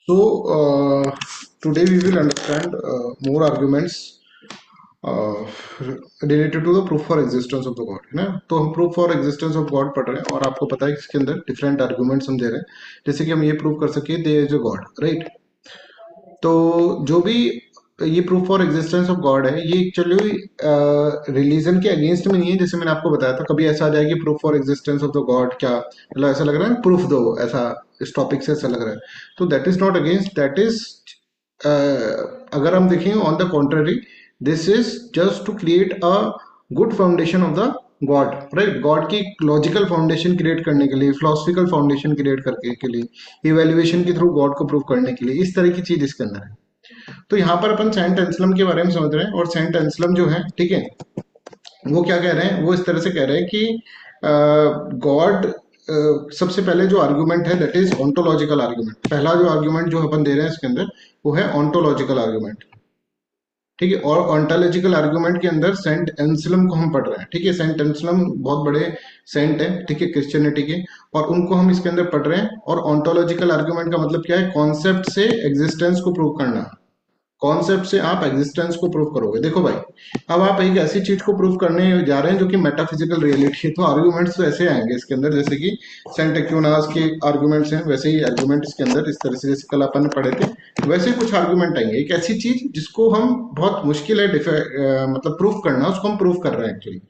So today we will understand more arguments uh, related to the proof for existence of the God है ना। तो हम proof for existence of God पढ़ रहे हैं और आपको पता है इसके अंदर डिफरेंट आर्गुमेंट्स हम दे रहे हैं, जैसे कि हम ये प्रूव कर सके there is a God, right. तो जो भी ये proof for existence of God है ये एक्चुअली रिलीजन के अगेंस्ट में नहीं है। जैसे मैंने आपको बताया था, कभी ऐसा आ जाए कि proof for existence of the God, क्या मतलब ऐसा लग रहा है प्रूफ दो, ऐसा इस टॉपिक से ऐसा लग रहा है। तो that is not against, that is अगर हम देखें on the contrary, this is just to create a good foundation of the God, right. God की लॉजिकल फाउंडेशन क्रिएट करने के लिए, फिलोसफिकल फाउंडेशन क्रिएट करने के लिए, इवेल्युएशन के थ्रू गॉड को प्रूव करने के लिए, इस तरह की चीज इसके अंदर है। तो यहाँ पर अपन सेंट एंसलम के बारे में समझ रहे हैं, और सेंट एंसलम जो है, ठीक है, वो क्या कह रहे हैं, वो इस तरह से कह रहे हैं कि गॉड सबसे पहले जो आर्गुमेंट है दैट इज ऑन्टोलॉजिकल आर्गुमेंट। पहला जो आर्गुमेंट जो अपन दे रहे हैं इसके अंदर वो है ऑन्टोलॉजिकल आर्गुमेंट, ठीक है। और ऑन्टोलॉजिकल आर्गुमेंट के अंदर सेंट एंसलम को हम पढ़ रहे हैं, ठीक है। सेंट एंसलम बहुत बड़े सेंट है, ठीक है, क्रिश्चियनिटी के, और उनको हम इसके अंदर पढ़ रहे हैं। और ऑन्टोलॉजिकल आर्गुमेंट का मतलब क्या है? कॉन्सेप्ट से एग्जिस्टेंस को प्रूव करना। कॉन्सेप्ट से आप एग्जिस्टेंस को प्रूव करोगे। देखो भाई, अब आप एक ऐसी चीज को प्रूव करने जा रहे हैं जो कि मेटाफिजिकल रियलिटी है, तो आर्गुमेंट्स तो ऐसे आएंगे इसके अंदर, जैसे कि सेंट एक्विनास के आर्गुमेंट्स हैं, वैसे ही आर्गुमेंट इसके अंदर इस तरह से, जैसे कल अपन ने पढ़े थे वैसे ही कुछ आर्गुमेंट आएंगे। एक ऐसी चीज जिसको हम बहुत मुश्किल है मतलब प्रूफ करना, उसको हम प्रूफ कर रहे हैं एक्चुअली।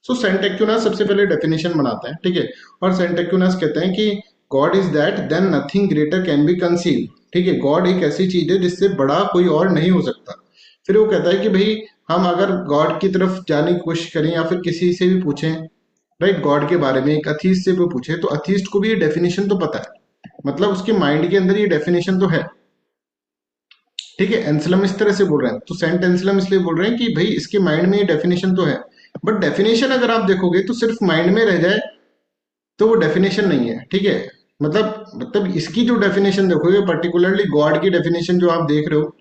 सो सेंट एक्विनास सबसे पहले डेफिनेशन बनाता है, ठीक है। और सेंट एक्विनास कहते हैं कि God is that than nothing greater can be conceive, ठीक है। गॉड एक ऐसी चीज है जिससे बड़ा कोई और नहीं हो सकता। फिर वो कहता है कि भाई, हम अगर गॉड की तरफ जाने की कोशिश करें या फिर किसी से भी पूछें, राइट, गॉड के बारे में एक अथीस्ट से भी पूछे, तो अथीस्ट को भी ये डेफिनेशन तो पता है, मतलब उसके माइंड के अंदर ये डेफिनेशन तो है, ठीक है। एंसलम इस तरह से बोल रहे हैं, तो सेंट एंसलम इसलिए बोल रहे हैं कि भाई इसके माइंड में ये डेफिनेशन तो है। बट डेफिनेशन अगर आप देखोगे तो सिर्फ माइंड में रह जाए तो वो डेफिनेशन नहीं है, ठीक है। मतलब इसकी जो डेफिनेशन देखोगे, पर्टिकुलरली गॉड की डेफिनेशन जो आप देख रहे हो,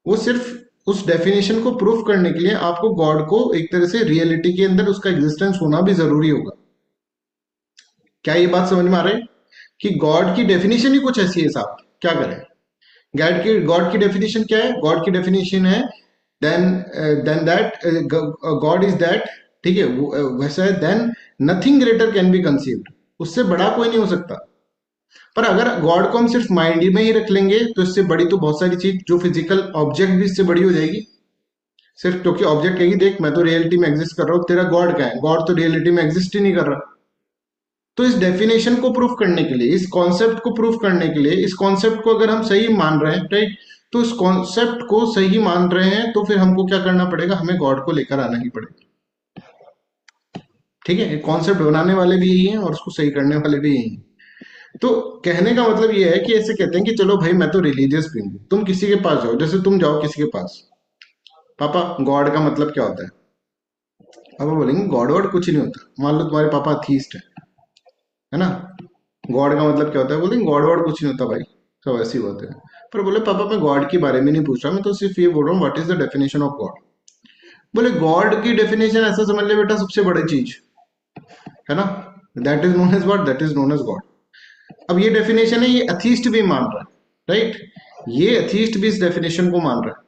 वो सिर्फ उस डेफिनेशन को प्रूफ करने के लिए आपको गॉड को एक तरह से रियलिटी के अंदर उसका एग्जिस्टेंस होना भी जरूरी होगा। क्या ये बात समझ में आ रहा है कि गॉड की डेफिनेशन ही कुछ ऐसी है साहब, क्या करें। गॉड की डेफिनेशन क्या है? गॉड की डेफिनेशन है then then that God is that, ठीक है, वैसा है, then nothing greater can be conceived, उससे बड़ा कोई नहीं हो सकता। पर अगर गॉड को हम सिर्फ माइंड में ही रख लेंगे तो इससे बड़ी तो बहुत सारी चीज, जो फिजिकल ऑब्जेक्ट भी इससे बड़ी हो जाएगी। सिर्फ क्योंकि ऑब्जेक्ट कहेगी देख मैं तो रियलिटी में एग्जिस्ट कर रहा हूँ, तेरा गॉड क्या है? गॉड तो रियलिटी में एग्जिस्ट ही नहीं कर रहा। तो इस डेफिनेशन को प्रूफ करने के लिए, इस कॉन्सेप्ट को प्रूफ करने के लिए, इस कॉन्सेप्ट को अगर हम सही मान रहे हैं, राइट, तो इस कॉन्सेप्ट को सही मान रहे हैं तो फिर हमको क्या करना पड़ेगा? हमें गॉड को लेकर आना ही पड़ेगा, ठीक है। कॉन्सेप्ट बनाने वाले भी यही हैं और उसको सही करने वाले भी यही हैं। तो कहने का मतलब ये है कि ऐसे कहते हैं कि चलो भाई मैं तो रिलीजियस भी हूँ, तुम किसी के पास जाओ, जैसे तुम जाओ किसी के पास, पापा गॉड का मतलब क्या होता है? पापा बोलेंगे गॉड वॉड कुछ नहीं होता। मान लो तुम्हारे पापा अथीस्ट है ना, गॉड का मतलब क्या होता है? बोलेंगे गॉड वॉड कुछ नहीं होता भाई, सब ऐसी बात है। पर बोले पापा मैं गॉड के बारे में नहीं पूछ रहा, मैं तो सिर्फ ये बोल रहा हूँ what is the definition of God. बोले गॉड की डेफिनेशन ऐसा समझ ले बेटा, सबसे बड़ी चीज है ना, that is known as what, that is known as God. अब ये डेफिनेशन है, ये अथीस्ट भी मान रहा है, राइट, ये अथीस्ट भी इस डेफिनेशन को मान रहा है।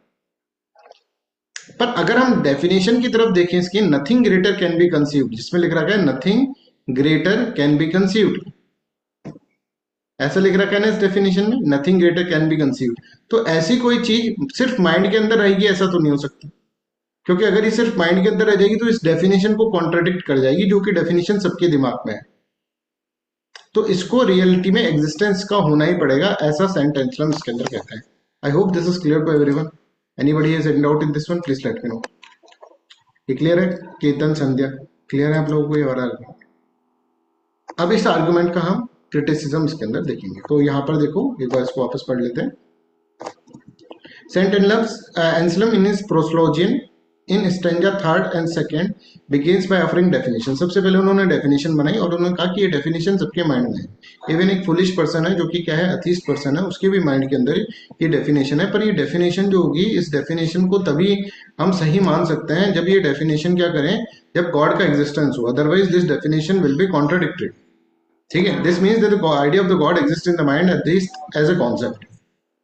पर अगर हम डेफिनेशन की तरफ देखें इसकी, nothing greater can be conceived, जिसमें लिख रखा है nothing greater can be conceived, ऐसा लिख रखा है ना इस डेफिनेशन में, nothing greater can be conceived. तो ऐसी कोई चीज सिर्फ माइंड के अंदर रहेगी ऐसा तो नहीं हो सकता, क्योंकि अगर ये सिर्फ माइंड के अंदर रह जाएगी तो इस डेफिनेशन को कॉन्ट्राडिक्ट कर जाएगी, जो कि डेफिनेशन सबके दिमाग में है। तो इसको रियलिटी में एग्जिस्टेंस का होना ही पड़ेगा, ऐसा सेंट एंसलम इसके अंदर कहता है। I hope this is clear to everyone. Anybody has any doubt in this one, please let me know. ये क्लियर है? केतन, संध्या, क्लियर है आप लोगों को ये वाला आर्गुमेंट? अब इस आर्गुमेंट का हम क्रिटिसिज्म इसके अंदर देखेंगे। तो यहाँ पर देखो, एक बार इसको वापस पढ़ लेते हैं। Saint Anselm in his Proslogion in stanza third and second begins by offering definition। सबसे पहले उन्होंने डेफिनेशन बनाई और उन्होंने कहा कि ये डेफिनेशन सबके माइंड में है। इवन एक फुलिश पर्सन है जो कि क्या है, अथीस्ट पर्सन है, उसके भी माइंड के अंदर ये डेफिनेशन है। पर ये डेफिनेशन जो होगी, इस डेफिनेशन को तभी हम सही मान सकते हैं जब ये डेफिनेशन क्या करें, जब गॉड का एग्जिस्टेंस हो, otherwise this definition will be contradicted, ठीक है। This means that the idea of the God exist in the mind at least as a concept.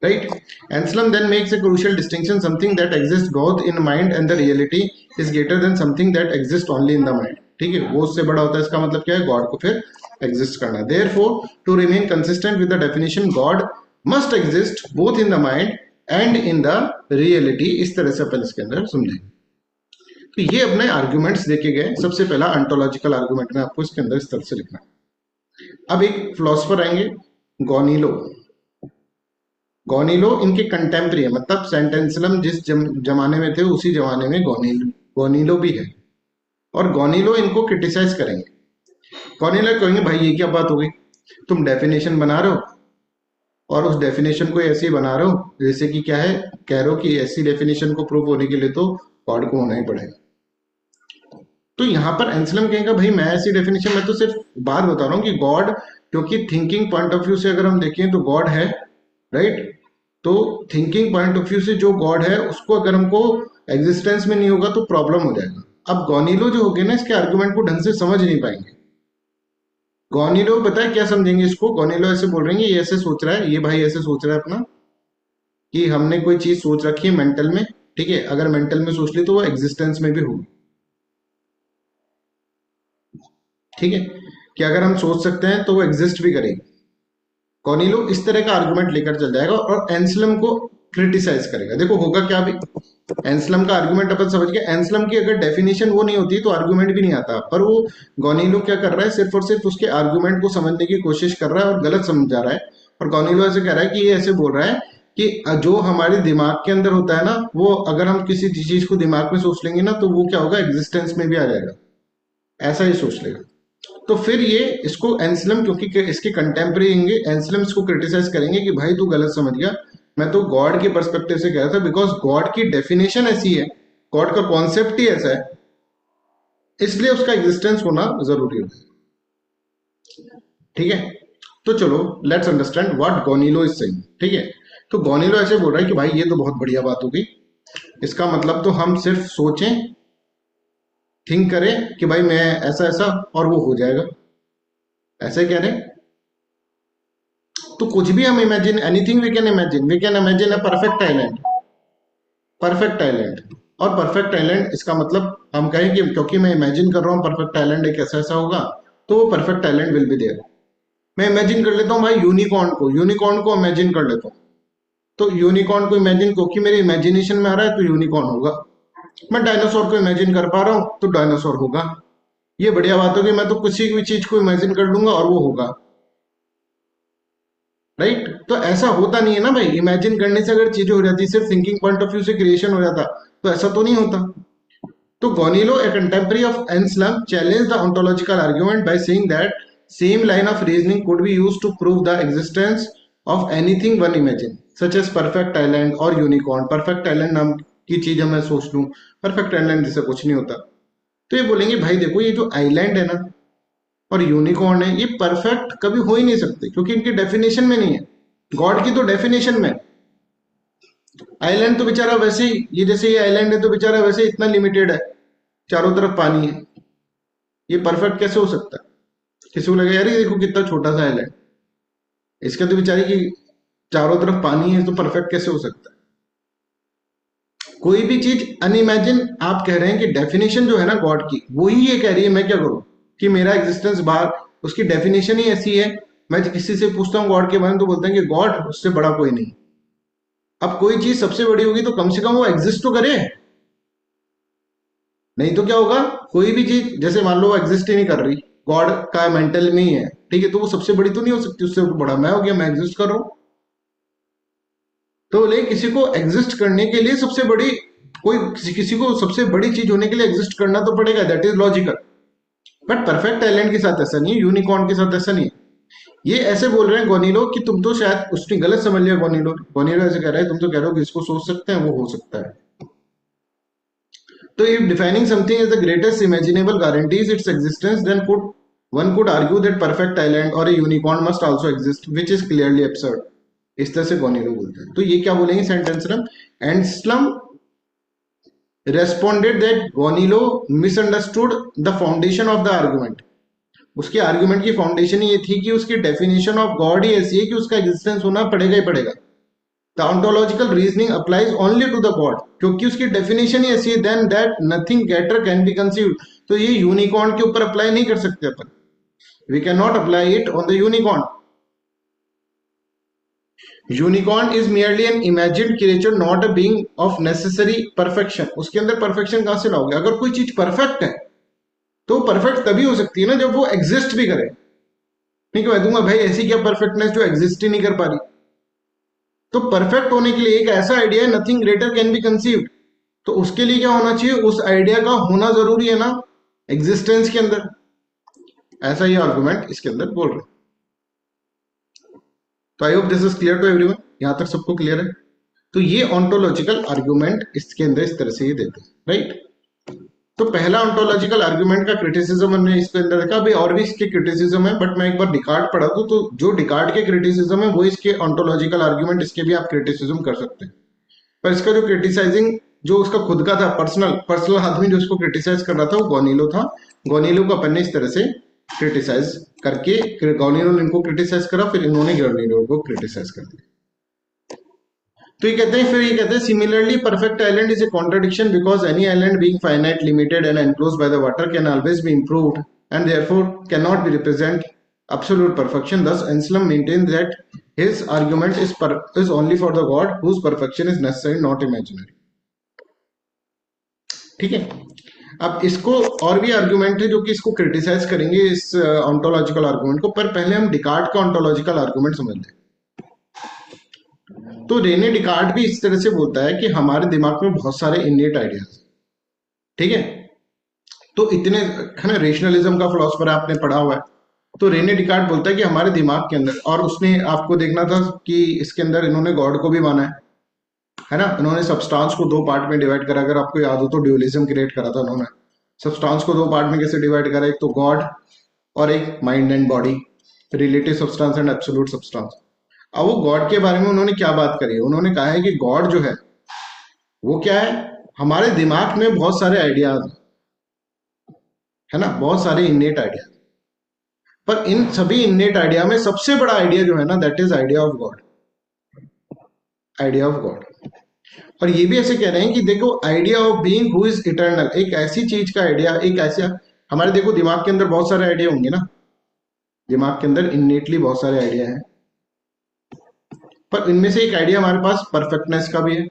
right? Anselm then makes a crucial distinction: something that exists both in mind and the reality is greater than something that exists only in the mind. ठीक है, वो उससे बड़ा होता है। इसका मतलब क्या है? गॉड को फिर एग्जिस्ट करना है। Therefore, to remain consistent with the definition, God must exist both in the mind and in the reality। इस तरह से अपन इसके अंदर समझेंगे। तो ये अपने आर्ग्यूमेंट्स देखे गए। सबसे पहला ऑन्टोलॉजिकल आर्ग्यूमेंट में आपको इसके अंदर इस तरह से लिखना है। अब एक फिलोसफर आएंगे, गॉनिलो। गॉनिलो इनके कंटेम्प्रेरी है, मतलब सेंट एंसलम जिस जमाने में थे उसी जमाने में गॉनिलो भी है, और गॉनिलो इनको क्रिटिसाइज करेंगे। गॉनिलो कहेंगे भाई ये क्या बात हो गई, तुम डेफिनेशन बना रहे हो और उस डेफिनेशन को ऐसे ही बना रहे हो जैसे कि क्या है, कह रहे हो कि ऐसी डेफिनेशन को प्रूव होने के लिए तो गॉड को होना ही पड़ेगा। तो यहां पर एंसलम कहेंगे भाई मैं ऐसी डेफिनेशन, मैं तो सिर्फ बात बता रहा हूं कि गॉड, क्योंकि थिंकिंग पॉइंट ऑफ व्यू से अगर हम देखें तो गॉड है, राइट? तो थिंकिंग पॉइंट ऑफ व्यू से जो गॉड है उसको अगर हमको एग्जिस्टेंस में नहीं होगा तो प्रॉब्लम हो जाएगा। अब गॉनिलो जो हो गए ना, इसके आर्गुमेंट को ढंग से समझ नहीं पाएंगे। गॉनिलो पता है क्या समझेंगे इसको? गॉनिलो ऐसे बोल रहे हैं ये ऐसे सोच रहा है, ये भाई ऐसे सोच रहा है अपना, कि हमने कोई चीज सोच रखी है मेंटल में, ठीक है, अगर मेंटल में सोच ली तो वो एग्जिस्टेंस में भी होगी। ठीक है, कि अगर हम सोच सकते हैं तो वो एग्जिस्ट भी करेगी। कॉनिलो इस तरह का आर्गुमेंट लेकर चल जाएगा और एंसलम को क्रिटिसाइज करेगा। देखो होगा क्या भी, एंसलम का आर्गुमेंट अपन समझ गए। एंसलम की अगर डेफिनेशन वो नहीं होती तो आर्गुमेंट भी नहीं आता, पर वो गॉनिलो क्या कर रहा है, सिर्फ और सिर्फ उसके आर्गुमेंट को समझने की कोशिश कर रहा है और गलत समझा रहा है। और गॉनिलो ऐसे कह रहा है कि ये ऐसे बोल रहा है कि जो हमारे दिमाग के अंदर होता है ना, वो अगर हम किसी चीज को दिमाग में सोच लेंगे ना तो वो क्या होगा, एग्जिस्टेंस में भी आ जाएगा, ऐसा ही सोच लेगा। तो फिर ये इसको एंसलम, क्योंकि इसके कंटेम्प्रेरी होंगे, एंसलम इसको क्रिटिसाइज करेंगे कि भाई तू गलत समझ गया, मैं तो गॉड के पर्सपेक्टिव से कह रहा था, बिकॉज गॉड की डेफिनेशन ऐसी है, गॉड का कॉन्सेप्ट ही ऐसा है, इसलिए उसका एग्जिस्टेंस होना जरूरी है। ठीक है, तो चलो let's understand what Gaunilo is saying. ठीक है, तो गॉनिलो ऐसे बोल रहा है कि भाई ये तो बहुत बढ़िया बात हो गई, इसका मतलब तो हम सिर्फ सोचें, थिंक करें कि भाई मैं ऐसा ऐसा और वो हो जाएगा, ऐसे कह रहे हैं। तो कुछ भी हम imagine, anything we can imagine a perfect island, perfect island. और परफेक्ट आइलैंड इसका मतलब हम कहें कि क्योंकि मैं इमेजिन कर रहा हूँ परफेक्ट आइलैंड एक ऐसा ऐसा होगा, तो वो perfect island will be there. मैं इमेजिन कर लेता हूँ भाई यूनिकॉर्न को इमेजिन कर लेता हूँ, तो यूनिकॉर्न को इमेजिन, क्योंकि मेरे इमेजिनेशन में आ रहा है तो यूनिकॉर्न होगा। मैं डायनासोर को इमेजिन कर पा रहा हूँ तो डायनासोर होगा। ये बढ़िया बात होगी, मैं तो किसी भी चीज को इमेजिन कर लूंगा और वो होगा, राइट? तो ऐसा होता नहीं है ना भाई, इमेजिन करने से अगर चीजें हो जाती, सिर्फ थिंकिंग पॉइंट ऑफ व्यू से क्रिएशन हो जाता, तो ऐसा तो नहीं होता। तो गॉनिलो, a contemporary of Anselm, challenged the ontological argument by saying that same line of reasoning could be used to prove the existence of anything one imagine, such as perfect island और unicorn। perfect island नाम की चीज मैं सोच लूं, perfect island जैसे कुछ नहीं होता। तो ये बोलेंगे भाई देखो ये जो आइलैंड है ना और यूनिकॉर्न है, ये परफेक्ट कभी हो ही नहीं सकते, क्योंकि इनकी डेफिनेशन में नहीं है। गॉड की तो डेफिनेशन में, आइलैंड तो बेचारा वैसे ही, ये जैसे ये आइलैंड है तो बेचारा वैसे ही इतना लिमिटेड है, चारों तरफ पानी है, ये परफेक्ट कैसे हो सकता है? किसी को लगे यार ये देखो कितना छोटा सा आइलैंड, इसके तो बेचारी की चारों तरफ पानी है, तो परफेक्ट कैसे हो सकता है? कोई भी चीज अनइमेजिन, आप कह रहे हैं कि डेफिनेशन जो है ना गॉड की, वही ये कह रही है, मैं क्या करूं कि मेरा एग्जिस्टेंस बाहर, उसकी डेफिनेशन ही ऐसी है। मैं किसी से पूछता हूँ गॉड के बारे में तो बोलते हैं कि गॉड, उससे बड़ा कोई नहीं। अब कोई चीज सबसे बड़ी होगी तो कम से कम वो एग्जिस्ट तो करे, नहीं तो क्या होगा, कोई भी चीज जैसे मान लो वो एग्जिस्ट ही नहीं कर रही, गॉड का मेंटल में ही है, ठीक है, तो वो सबसे बड़ी तो नहीं हो सकती, उससे बड़ा मैं हो गया, मैं एग्जिस्ट कर रहा हूं। तो बोले किसी को एग्जिस्ट करने के लिए सबसे बड़ी, कोई किसी को सबसे बड़ी चीज होने के लिए एग्जिस्ट करना तो पड़ेगा, that is logical. But perfect island के साथ ऐसा नहीं है, यूनिकॉर्न के साथ ऐसा नहीं है। ये ऐसे बोल रहे हैं गोनिलो कि तुम तो शायद उसने गलत समझ लिया। गोनिलो ऐसे कह रहा है, तुम तो कह रहे हो कि इसको सोच सकते हैं, वो हो सकता है। So if defining something as the greatest imaginable guarantees its existence, then one could argue that perfect island or a unicorn must also exist, which is clearly absurd. इस तरह से गोनिलो बोलते हैं। तो ये क्या बोलेंगे सेंटेंस में, Anselm responded that Gonilo misunderstood the foundation of the argument। उसके आर्गुमेंट की फाउंडेशन ये थी कि उसकी डेफिनेशन ऑफ गॉड ही ऐसी है कि उसका एग्जिस्टेंस होना पड़ेगा ही पड़ेगा। The ontological reasoning applies only to the God, क्योंकि उसकी डेफिनेशन ही ऐसी है, then that nothing greater can be conceived. तो ये यूनिकॉर्न के ऊपर अप्लाई नहीं कर सकते अपन, we can not apply it on the unicorn. Unicorn is merely an imagined creature not a being of necessary perfection. उसके अंदर परफेक्शन कहां से लाओगे? अगर कोई चीज परफेक्ट है तो परफेक्ट तभी हो सकती है ना जब वो एग्जिस्ट भी करे। नहीं कह दूंगा भाई ऐसी क्या परफेक्टनेस जो एग्जिस्ट ही नहीं कर पा रही। तो परफेक्ट होने के लिए एक ऐसा आइडिया है, nothing greater can be conceived, तो उसके लिए क्या होना चाहिए? उस आइडिया का होना जरूरी है ना एग्जिस्टेंस के अंदर। ऐसा ही आर्गुमेंट इसके अंदर बोल रहे हैं। तो I hope this is clear to everyone, यहां तक सबको क्लियर है। तो ये ऑन्टोलॉजिकल आर्गुमेंट इसके अंदर इस तरह से ही देते हैं, राइट। तो पहला ऑन्टोलॉजिकल आर्गुमेंट का क्रिटिसिज्म हमने इसके अंदर देखा। अभी और भी इसके क्रिटिसिज्म है, बट मैं एक बार डिकार्ड पढ़ा दूं तो जो डिकार्ड के क्रिटिसिज्म है वो इसके ऑन्टोलॉजिकल आर्गुमेंट इसके भी आप क्रिटिसिज्म कर सकते हैं। पर इसका जो क्रिटिसाइजिंग जो उसका खुद का था, पर्सनल पर्सनल आदमी जो उसको क्रिटिसाइज कर रहा था वो गोनीलो था। गोनीलो को अपन ने इस तरह से क्रिटिसाइज करके, गोनीलो ने इनको क्रिटिसाइज करा, फिर इन्होंने गोनीलो को क्रिटिसाइज कर दिया। तो ये कहते हैं, फिर ये कहते हैं similarly perfect island is a contradiction because any island being finite limited and enclosed by the water can always be improved and therefore can not B represent absolute perfection. Thus Anselm maintains that his argument is only for the God whose perfection is necessary, not imaginary. ठीक है। अब इसको और भी argument है जो कि इसको क्रिटिसाइज करेंगे इस ऑन्टोलॉजिकल आर्गुमेंट को, पर पहले हम डिकार्ट का ऑन्टोलॉजिकल आर्गुमेंट समझ लें। तो रेने डिकार्ट भी इस तरह से बोलता है कि हमारे दिमाग में बहुत सारे इननेट आइडियाज, ठीक है। तो इतने है ना, रेशनलिज्म का फिलोसफर आपने पढ़ा हुआ है। तो रेने डिकार्ट बोलता है कि हमारे दिमाग के अंदर, और उसने आपको देखना था कि इसके अंदर इन्होंने गॉड को भी माना है ना। इन्होंने सब्सटेंस को दो पार्ट में डिवाइड करा, अगर आपको याद हो तो ड्यूअलिज्म क्रिएट करा था उन्होंने। सब्सटेंस को दो पार्ट में कैसे डिवाइड करा? एक तो गॉड और एक mind and body, relative substance and absolute substance. अब वो गॉड के बारे में उन्होंने क्या बात करी है? उन्होंने कहा है कि गॉड जो है वो क्या है, हमारे दिमाग में बहुत सारे आइडियाज है ना, बहुत सारे इननेट आइडिया, पर इन सभी इननेट आइडिया में सबसे बड़ा आइडिया जो है ना, that is idea of God, idea of God. और ये भी ऐसे कह रहे हैं कि देखो idea of being who is eternal, एक ऐसी चीज का आइडिया, एक ऐसा, हमारे देखो दिमाग के अंदर बहुत सारे आइडिया होंगे ना, दिमाग के अंदर इननेटली बहुत सारे आइडिया हैं, पर इनमें से एक आइडिया हमारे पास परफेक्टनेस का भी है,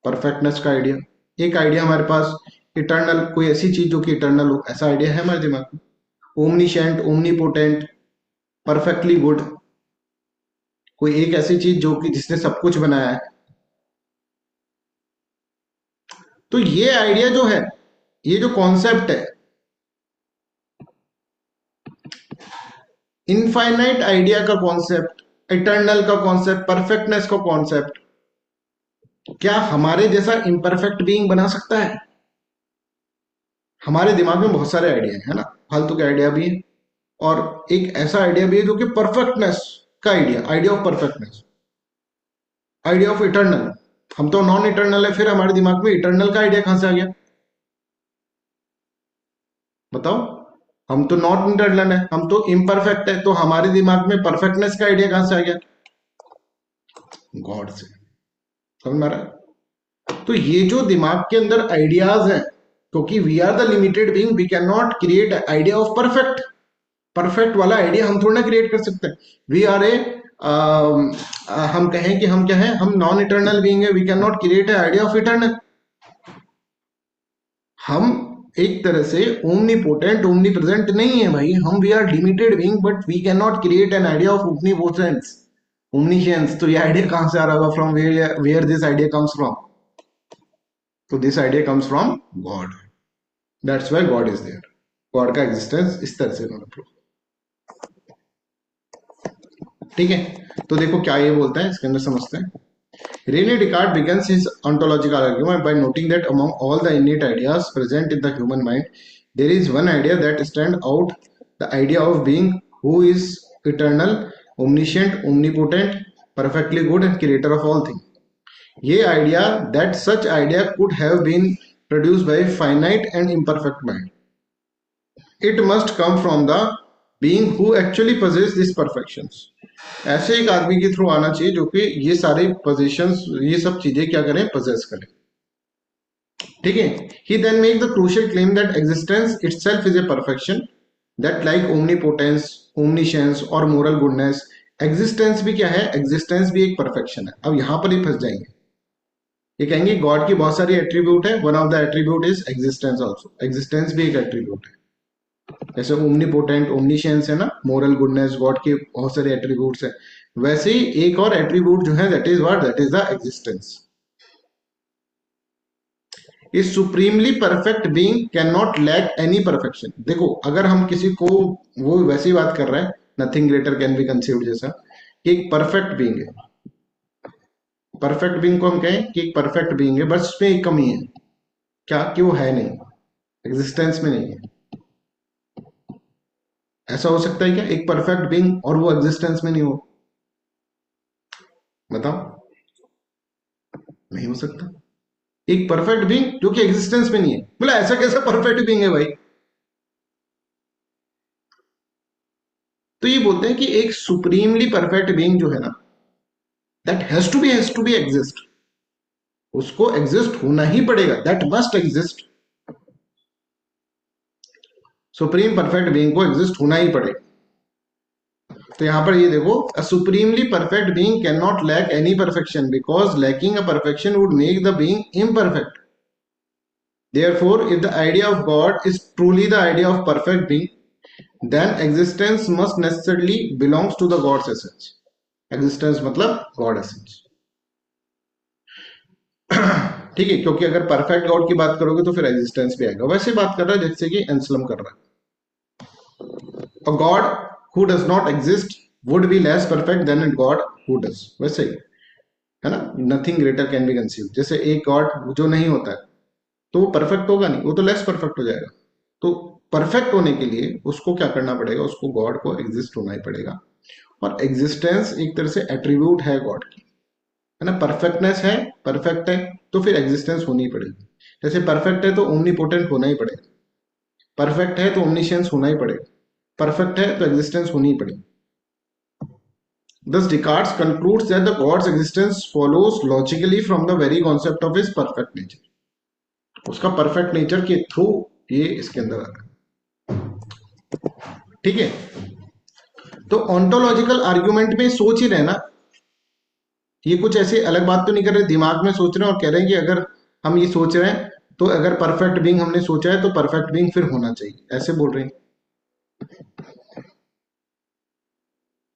परफेक्टनेस का आइडिया। एक आइडिया हमारे पास इटर्नल, कोई ऐसी चीज जो कि इटर्नल हो, ऐसा आइडिया है हमारे दिमाग में। ओमनीशेंट, ओमनीपोटेंट, परफेक्टली गुड, कोई एक ऐसी चीज जो कि जिसने सब कुछ बनाया है। तो ये आइडिया जो है, ये जो कॉन्सेप्ट है, इनफाइनाइट आइडिया का कॉन्सेप्ट, इटर्नल का कॉन्सेप्ट, परफेक्टनेस का कॉन्सेप्ट, क्या हमारे जैसा इम्परफेक्ट बीइंग बना सकता है? हमारे दिमाग में बहुत सारे आइडिया है ना, फालतू के आइडिया भी है, और एक ऐसा आइडिया भी है जो कि परफेक्टनेस का idea, idea of perfectness, idea of eternal. हम तो नॉन इटर्नल है, फिर हमारे दिमाग में इटर्नल का आइडिया कहां से आ गया बताओ? हम तो नॉट इटर्नल है, हम तो इम्परफेक्ट है, तो हमारे दिमाग में परफेक्टनेस का आइडिया कहां से आ गया? गॉड से। समझ में आ रहा है? तो ये जो दिमाग के अंदर आइडियाज हैं, क्योंकि we are the limited being, we can not create idea of perfect, perfect वाला आइडिया हम थोड़ा ना क्रिएट कर सकते हैं। वी आर ए हम कहें कि हम क्या है, हम नॉन इटर्नल बीइंग है, we can not create a idea of eternal. हम एक तरह से ओमनी पोटेंट, ओमनी प्रेजेंट नहीं है भाई, हम we are limited being, but we can not create an idea of omnipotence, omniscience. तो ये आइडिया कहां से आ रहा होगा? From where this idea comes from? तो this idea comes from God, that's why God is there. God का existence इस तरह से उन्होंने प्रूव। ठीक है, तो देखो क्या ये बोलता है इसके अंदर, समझते हैं। Rene Descartes begins his ontological argument by noting that among all the innate ideas present in the human mind, there is one idea that stands out, the idea of being who is eternal, omniscient, omnipotent, perfectly good and creator of all things. ये idea, that such idea could have been produced by finite and imperfect mind. It must come from the being who actually possesses these perfections. ऐसे एक आदमी के through आना चाहिए जो कि ये सारे पोजीशंस, ये सब चीजें क्या करें, पोजेस करें। ठीक है। He then make the crucial claim that existence itself is a perfection, that like omnipotence, omniscience और मोरल गुडनेस, एग्जिस्टेंस भी क्या है, एग्जिस्टेंस भी एक परफेक्शन है। अब यहां पर ही फंस जाएंगे। ये कहेंगे गॉड की बहुत सारी एट्रीब्यूट है, one of the attribute is existence also, existence भी एक एट्रीब्यूट है। जैसे ओमनीपोटेंट, ओमनीशेंस है ना, मोरल गुडनेस, गॉड के बहुत सारे एट्रीब्यूट्स है। वैसे ही एक और एट्रीब्यूट जो है, that is what, that is the existence. Is supremely perfect being can not lack any perfection. देखो अगर हम किसी को, वो वैसी बात कर रहे हैं, nothing greater can be conceived, जैसा कि एक परफेक्ट बीइंग है। परफेक्ट बीइंग को हम कहें कि एक परफेक्ट बीइंग है, बस उसमें एक कमी है, क्या, कि वो है नहीं, एग्जिस्टेंस में नहीं है। ऐसा हो सकता है क्या, एक परफेक्ट बीइंग और वो एग्जिस्टेंस में नहीं हो? बताओ, नहीं हो सकता। एक परफेक्ट बीइंग जो कि एग्जिस्टेंस में नहीं है, बोला ऐसा कैसा परफेक्ट बीइंग है भाई? तो ये बोलते हैं कि एक सुप्रीमली परफेक्ट बीइंग जो है ना, that has to be exist, उसको एग्जिस्ट होना ही पड़ेगा, that must exist. Supreme perfect being को एग्जिस्ट होना ही पड़ेगा। तो यहां पर ये देखो, a supremely perfect being can not lack any perfection because lacking a perfection would make the being imperfect. Therefore, if the idea of God is truly the idea of perfect being, then existence must necessarily belongs to the God's essence. Existence मतलब God essence. ठीक है, क्योंकि अगर perfect God की बात करोगे तो फिर एग्जिस्टेंस भी आएगा। वैसे बात कर रहा है जैसे कि एंसलम कर रहा है, a God who does not exist would be less perfect than a God who does, वैसे ही है ना, nothing greater can be conceive. जैसे एक गॉड जो नहीं होता है तो वो परफेक्ट होगा नहीं, वो तो लेस परफेक्ट हो जाएगा। तो परफेक्ट होने के लिए उसको क्या करना पड़ेगा, उसको गॉड को एग्जिस्ट होना ही पड़ेगा। और एग्जिस्टेंस एक तरह से एट्रीब्यूट है गॉड की, है ना, परफेक्टनेस है, परफेक्ट है, तो फिर एग्जिस्टेंस होनी ही पड़ेगी। जैसे परफेक्ट है तो ओमनीपोटेंट होना ही पड़ेगा, परफेक्ट है तो ओमनीशियंस होना ही पड़ेगा, परफेक्ट है तो एग्जिस्टेंस होनी ही पड़ेगी। Thus Descartes concludes that the God's existence follows logically from the very concept of his perfect nature. उसका परफेक्ट नेचर के थ्रू ये इसके अंदर आ रहा है। ठीक है। तो ऑन्टोलॉजिकल आर्ग्यूमेंट में सोच ही रहे ना, ये कुछ ऐसे अलग बात तो नहीं कर रहे, दिमाग में सोच रहे हैं और कह रहे हैं कि अगर हम ये सोच रहे हैं तो अगर परफेक्ट बीइंग हमने सोचा है तो परफेक्ट बीइंग फिर होना चाहिए, ऐसे बोल रहे हैं।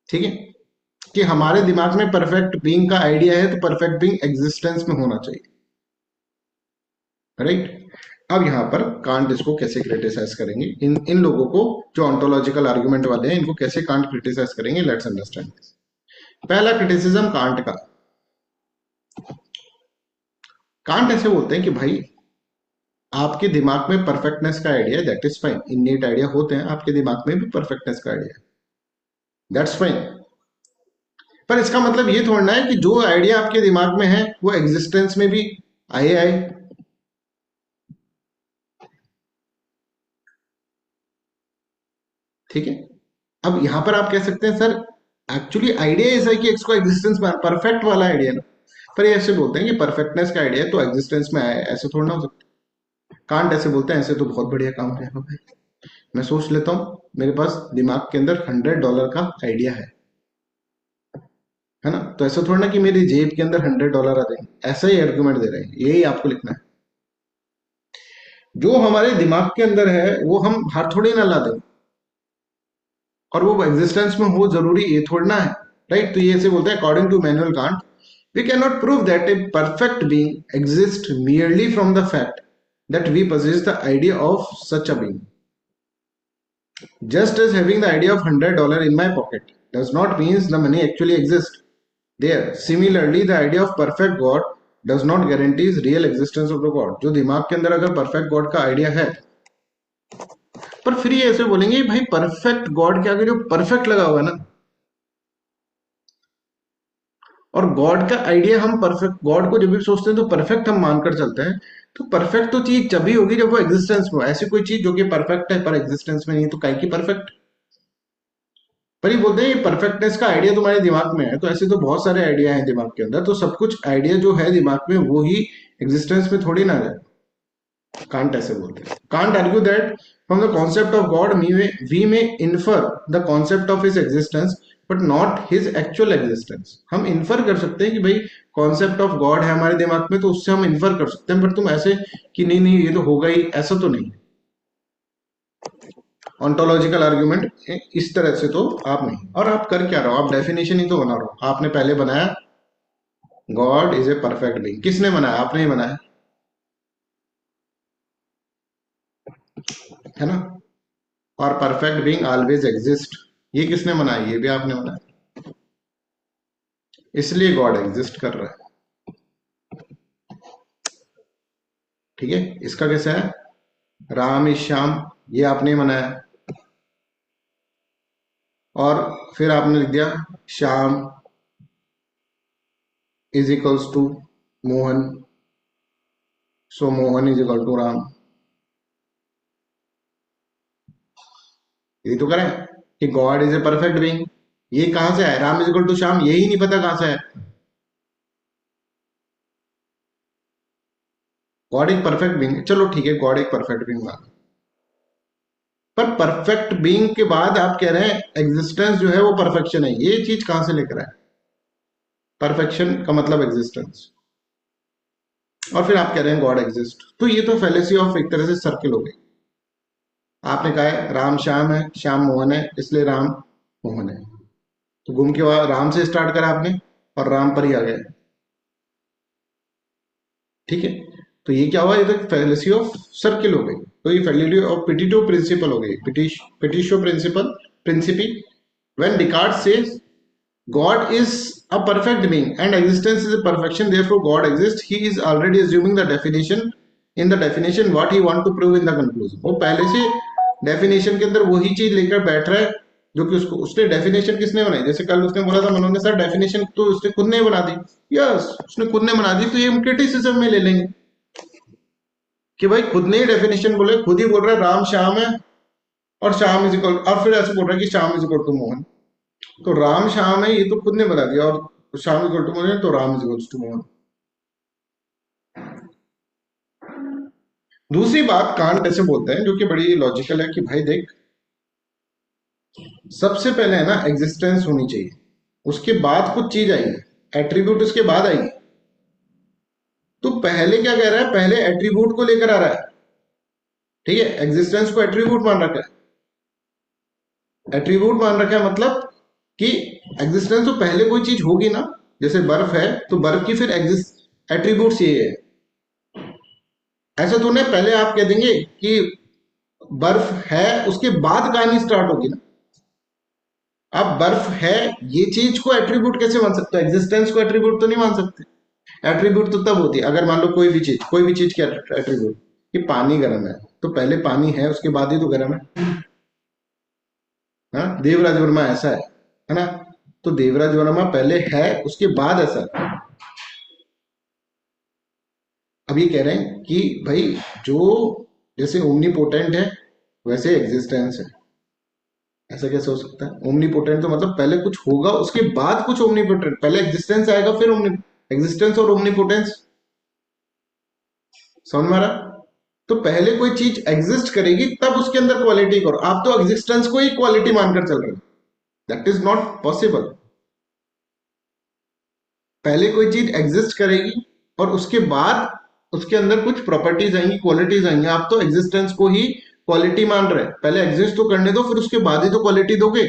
ठीक है, कि हमारे दिमाग में परफेक्ट बीइंग का आइडिया है तो परफेक्ट बीइंग एग्जिस्टेंस में होना चाहिए, राइट। अब यहां पर कांट इसको कैसे क्रिटिसाइज करेंगे, इन इन लोगों को जो ऑन्टोलॉजिकल आर्गुमेंट वाले हैं, इनको कैसे कांट क्रिटिसाइज करेंगे, लेट्स अंडरस्टैंड। पहला क्रिटिसिज्म कांट का, कांट ऐसे बोलते हैं कि भाई आपके दिमाग में परफेक्टनेस का idea, that is fine, innate idea होते हैं, आपके दिमाग में भी परफेक्टनेस का आइडिया, दैट्स फाइन। पर इसका मतलब ये थोड़ा है कि जो आइडिया आपके दिमाग में है वो एग्जिस्टेंस में भी आए आए। ठीक है। अब यहां पर आप कह सकते हैं सर एक्चुअली आइडिया ऐसा है कि इसको एग्जिस्टेंस में परफेक्ट वाला आइडिया ना, पर ये ऐसे बोलते हैं कि परफेक्टनेस का आइडिया है तो एग्जिस्टेंस में आया है, ऐसे थोड़ा ना हो सकता। कांट ऐसे बोलते हैं ऐसे तो बहुत बढ़िया काम है भाई, मैं सोच लेता हूँ मेरे पास दिमाग के अंदर $100 का आइडिया है ना, तो ऐसा थोड़ा ना कि मेरी जेब के अंदर $100 आ जाएंगे, ऐसा ही आर्गुमेंट दे रहे हैं, यही आपको लिखना है। जो हमारे दिमाग के अंदर है वो हम बाहर थोड़ी ना ला दें, और वो एग्जिस्टेंस में हो जरूरी ये थोड़ा है, राइट। तो ये ऐसे बोलते हैं according to Manuel Kant, we can not prove that a perfect being exist merely from the fact that we possess the idea of such a being, just as having the idea of $100 in my pocket does not mean the money actually exists there. Similarly, the idea of perfect God does not guarantees real existence of the God. जो दिमाग के अंदर अगर perfect God का idea है, पर फिर ये ऐसे बोलेंगे भाई परफेक्ट गॉड के आगे जो परफेक्ट लगा हुआ है ना, और गॉड का आइडिया, हम परफेक्ट गॉड को जब भी सोचते हैं तो परफेक्ट हम मानकर चलते हैं, तो परफेक्ट तो चीज जब भी होगी जब वो एग्जिस्टेंस में हो। ऐसी कोई चीज जो कि परफेक्ट है पर एग्जिस्टेंस में नहीं, तो काहे की परफेक्ट। पर ये बोलते हैं ये परफेक्टनेस का आइडिया तुम्हारे दिमाग में है, तो ऐसे तो बहुत सारे आइडिया हैं दिमाग के अंदर, तो सब कुछ आइडिया जो है दिमाग में वो ही एग्जिस्टेंस में थोड़ी ना है। कांट ऐसे बोलते हैं। Kant argue that from the concept of God we may infer the concept of his existence but not his actual existence. हम इन्फर कर सकते हैं कि भाई कॉन्सेप्ट ऑफ गॉड है हमारे दिमाग में, तो उससे हम इन्फर कर सकते हैं, बट तुम ऐसे कि नहीं नहीं ये तो होगा ही, ऐसा तो नहीं। ऑन्टोलॉजिकल आर्ग्यूमेंट इस तरह से तो आप नहीं। और आप कर क्या रहे हो, आप डेफिनेशन ही तो बना रहे हो। आपने पहले बनाया God is a perfect being, किसने बनाया, आपने ही बनाया है ना। और परफेक्ट बीइंग ऑलवेज एग्जिस्ट, ये किसने बनाया, ये भी आपने बनाया, इसलिए गॉड एग्जिस्ट कर रहा है। ठीक है, इसका कैसा है, राम इज श्याम, ये आपने बनाया, और फिर आपने लिख दिया Shyam is equals to Mohan, so Mohan is equal to Ram. ये तो करें कि God is a perfect being, ये कहां से है, Ram is equal to Shyam, यही नहीं पता कहां से है। गॉड एक परफेक्ट बीइंग, चलो ठीक है गॉड एक परफेक्ट बीइंग मान, पर परफेक्ट बीइंग के बाद आप कह रहे हैं एग्जिस्टेंस जो है वो परफेक्शन है, ये चीज कहां से लेकर आए, परफेक्शन का मतलब एग्जिस्टेंस, और फिर आप कह रहे हैं गॉड एग्जिस्ट, तो ये तो फेलेसी ऑफ एक तरह से सर्किल हो गई। आपने कहा है राम श्याम है, श्याम मोहन है, इसलिए राम मोहन है, तो घूम के वहां राम से स्टार्ट करा आपने और राम पर ही आ गए। ठीक है, तो ये क्या हुआ, ये तो फेलेसी ऑफ सर्किल हो गई, तो ये फेलिटी ऑफ पिटिटो प्रिंसिपल हो गई, petitio principle principii. When Descartes says God is a perfect being and existence is a perfection, therefore God exists, he is already assuming the definition in the definition what he want to prove in the conclusion। वो पहले से definition के अंदर वही चीज लेकर बैठ रहा है जो कि उसको, उसने डेफिनेशन किसने बनाई, जैसे कल उसने बोला था मनोज ने सर डेफिनेशन तो उसने खुद ने बना दी, यस उसने खुद ने बना दी, तो ये हम क्रिटिसिज्म में ले लेंगे कि भाई खुद ने ही डेफिनेशन बोले, खुद ही बोल रहा है राम श्याम है और श्याम इज इक्वल, और फिर ऐसे बोल रहा है कि Shyam is equal to Mohan, तो राम श्याम है ये तो खुद ने बता दिया, और Shyam is equal to Mohan तो Ram is equal to Mohan. दूसरी बात कांट ऐसे बोलते हैं जो कि बड़ी लॉजिकल है कि भाई देख, सबसे पहले है ना एग्जिस्टेंस होनी चाहिए, उसके बाद कुछ चीज आई, एट्रीब्यूट उसके बाद आई, तो पहले क्या कह रहा है, पहले एट्रीब्यूट को लेकर आ रहा है। ठीक है, एग्जिस्टेंस को एट्रीब्यूट मान रखा है, एट्रीब्यूट मान रखा है मतलब कि एग्जिस्टेंस तो पहले कोई चीज होगी ना, जैसे बर्फ है तो बर्फ की फिर एग्जिस्ट एट्रीब्यूट्स ये है, ऐसा तो नहीं पहले आप कह देंगे कि बर्फ है उसके बाद कहानी स्टार्ट होगी ना। अब बर्फ है ये चीज को एट्रीब्यूट कैसे मान सकते हो, एग्जिस्टेंस को एट्रीब्यूट तो नहीं मान सकते। एट्रीब्यूट तो तब होती है अगर मान लो कोई भी चीज क्या एट्रीब्यूट, कि पानी गर्म है तो पहले पानी है उसके बाद ही तो गर्म है। हाँ, देवराज वर्मा ऐसा है ना, तो देवराज वर्मा पहले है उसके बाद ऐसा है। अब ये कह रहे हैं कि भाई जो जैसे ओमनीपोटेंट है वैसे एग्जिस्टेंस है, ऐसा कैसे हो सकता है, ओमनीपोटेंट तो मतलब पहले कुछ होगा उसके बाद कुछ ओमनीपोटेंट, पहले एग्जिस्टेंस आएगा फिर ओमनी, एग्जिस्टेंस और ओमनीपोटेंस समझ में आ रहा। तो पहले कोई चीज एग्जिस्ट करेगी तब उसके अंदर क्वालिटी करो, आप तो एग्जिस्टेंस को ही क्वालिटी मानकर चल रहे हो, दैट इज नॉट पॉसिबल। पहले कोई चीज एग्जिस्ट करेगी और उसके बाद उसके अंदर कुछ प्रॉपर्टीज आएंगी, क्वालिटीज आएंगी, आप तो एग्जिस्टेंस को ही क्वालिटी मान रहे हैं, पहले एग्जिस्ट तो करने दो फिर उसके बाद ही तो क्वालिटी दोगे।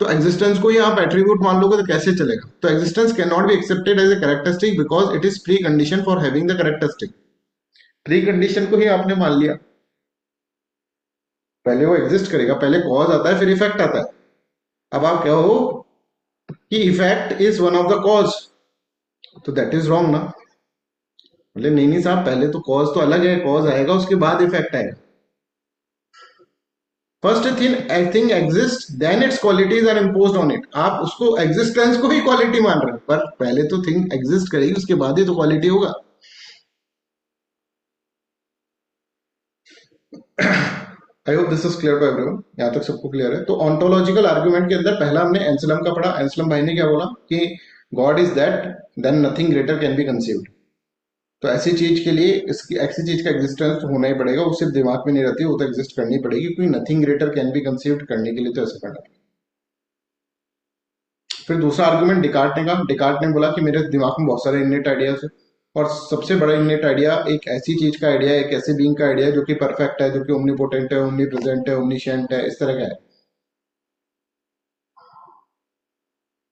तो एग्जिस्टेंस को ही आप एट्रीब्यूट मान लोगे तो कैसे चलेगा, तो existence can not be accepted as a characteristic because it is precondition for having the characteristic. Precondition को ही आपने मान लिया, पहले वो एग्जिस्ट करेगा, पहले कॉज आता है फिर इफेक्ट आता है। अब आप कहो कि effect is one of the cause, तो दैट इज रॉन्ग ना, बोले नहीं नहीं साहब पहले तो कॉज तो अलग है, कॉज आएगा उसके बाद इफेक्ट आएगा। First thing exist then its qualities are imposed on it, आप उसको एग्जिस्टेंस को ही क्वालिटी मान रहे हैं, पर पहले तो थिंग एग्जिस्ट करेगी उसके बाद ही तो क्वालिटी होगा। I hope this is clear to everyone, यहाँ तक सबको क्लियर है। तो ऑन्टोलॉजिकल आर्गुमेंट के अंदर पहला हमने एंसलम का पढ़ा। एंसलम भाई ने क्या बोला कि God is that than nothing greater can be conceived. तो ऐसी चीज के लिए इसकी ऐसी चीज का एग्जिस्टेंस तो होना ही पड़ेगा, वो सिर्फ दिमाग में नहीं रहती, वो तो एग्जिस्ट करनी पड़ेगी, क्योंकि nothing greater can be conceived करने के लिए तो ऐसा करना पड़ेगा। फिर दूसरा आर्गुमेंट डिकार्ट ने कहा। डिकार्ट ने बोला कि मेरे दिमाग में बहुत सारे इनेट आइडियाज है, और सबसे बड़ा इनेट आइडिया एक ऐसी चीज का आइडिया है, एक ऐसे बीइंग का आइडिया है जो कि परफेक्ट है, जो कि ओमनीपोटेंट है, ओमनी प्रेजेंट है, ओमनीशिएंट है, इस तरह का है।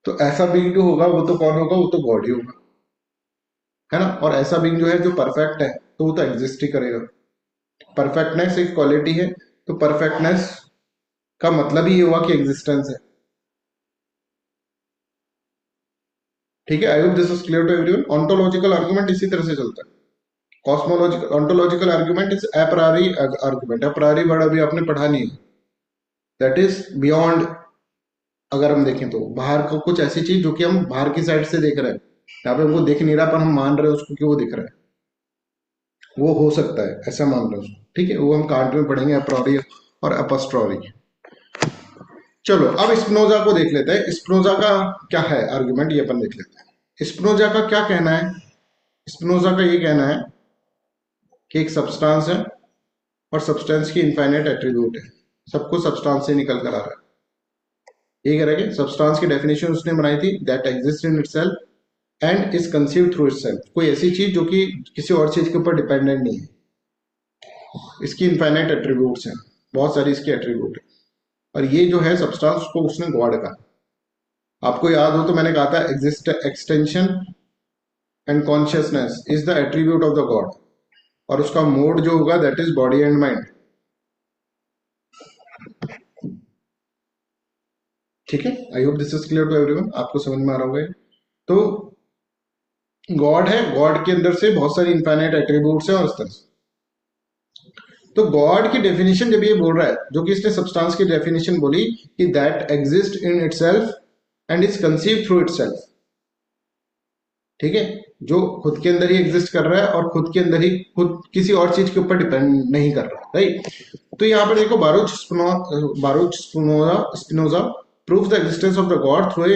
तो ऐसा बीइंग जो होगा वो तो कौन होगा? वो तो गॉड ही होगा, है ना। और ऐसा बीइंग जो है जो परफेक्ट है, तो वो तो एग्जिस्ट ही करेगा। परफेक्टनेस एक क्वालिटी है, तो परफेक्टनेस का मतलब ही ये हुआ कि एग्जिस्टेंस है। ठीक है, I hope this is clear to everyone. Ontological argument इसी तरह से चलता है। Cosmological ontological argument is a priori argument. A priori word अभी आपने पढ़ा नहीं है, दैट इज बियॉन्ड। अगर हम देखें तो बाहर को कुछ ऐसी चीज जो कि हम बाहर की साइड से देख रहे हैं, यहाँ पे हमको दिख नहीं रहा, पर हम मान रहे हैं उसको कि वो दिख रहा है, वो हो सकता है, ऐसा मान रहे हैं उसको। ठीक है, वो हम कांट में पढ़ेंगे, अप्रोरी और अपस्ट्रॉरी। चलो अब स्पिनोजा को देख लेते हैं। स्पिनोजा का क्या है आर्गुमेंट, ये अपन देख लेते हैं। स्पिनोजा का क्या कहना है? स्पिनोजा का ये कहना है कि एक सब्सटेंस है, और सब्सटेंस की इनफाइनाइट एट्रीब्यूट है, सब कुछ सब्सटेंस से निकल कर आ रहा है। ये कह रहा है कि सब्सटेंस की डेफिनेशन उसने बनाई थी, that exist in itself and is conceived through itself. कोई ऐसी चीज जो कि किसी और चीज के ऊपर डिपेंडेंट नहीं है, इसकी इनफाइनाइट एट्रीब्यूट्स हैं, बहुत सारी इसकी एट्रीब्यूट है, और ये जो है सब्सटेंस को उसने गॉड कहा। आपको याद हो तो मैंने कहा था exist extension and consciousness is the attribute of the God, और उसका मोड जो होगा that is body and mind. ठीक है, I hope this is clear to everyone, आपको समझ में आ रहा होगा। तो गॉड है, गॉड के अंदर से बहुत सारी इनफाइनाइट एट्रीब्यूट्स हैं, और इस तरह से। तो गॉड की डेफिनेशन जब ये बोल रहा है, जो कि इसने सब्सटेंस की डेफिनेशन बोली कि that exist in itself and is conceive through itself. ठीक है, जो खुद के अंदर ही एग्जिस्ट कर रहा है, और खुद के अंदर ही खुद किसी और चीज के ऊपर डिपेंड नहीं कर रहा, राइट। तो यहाँ पर देखो, बारूच Spinoza proves the existence of the God through a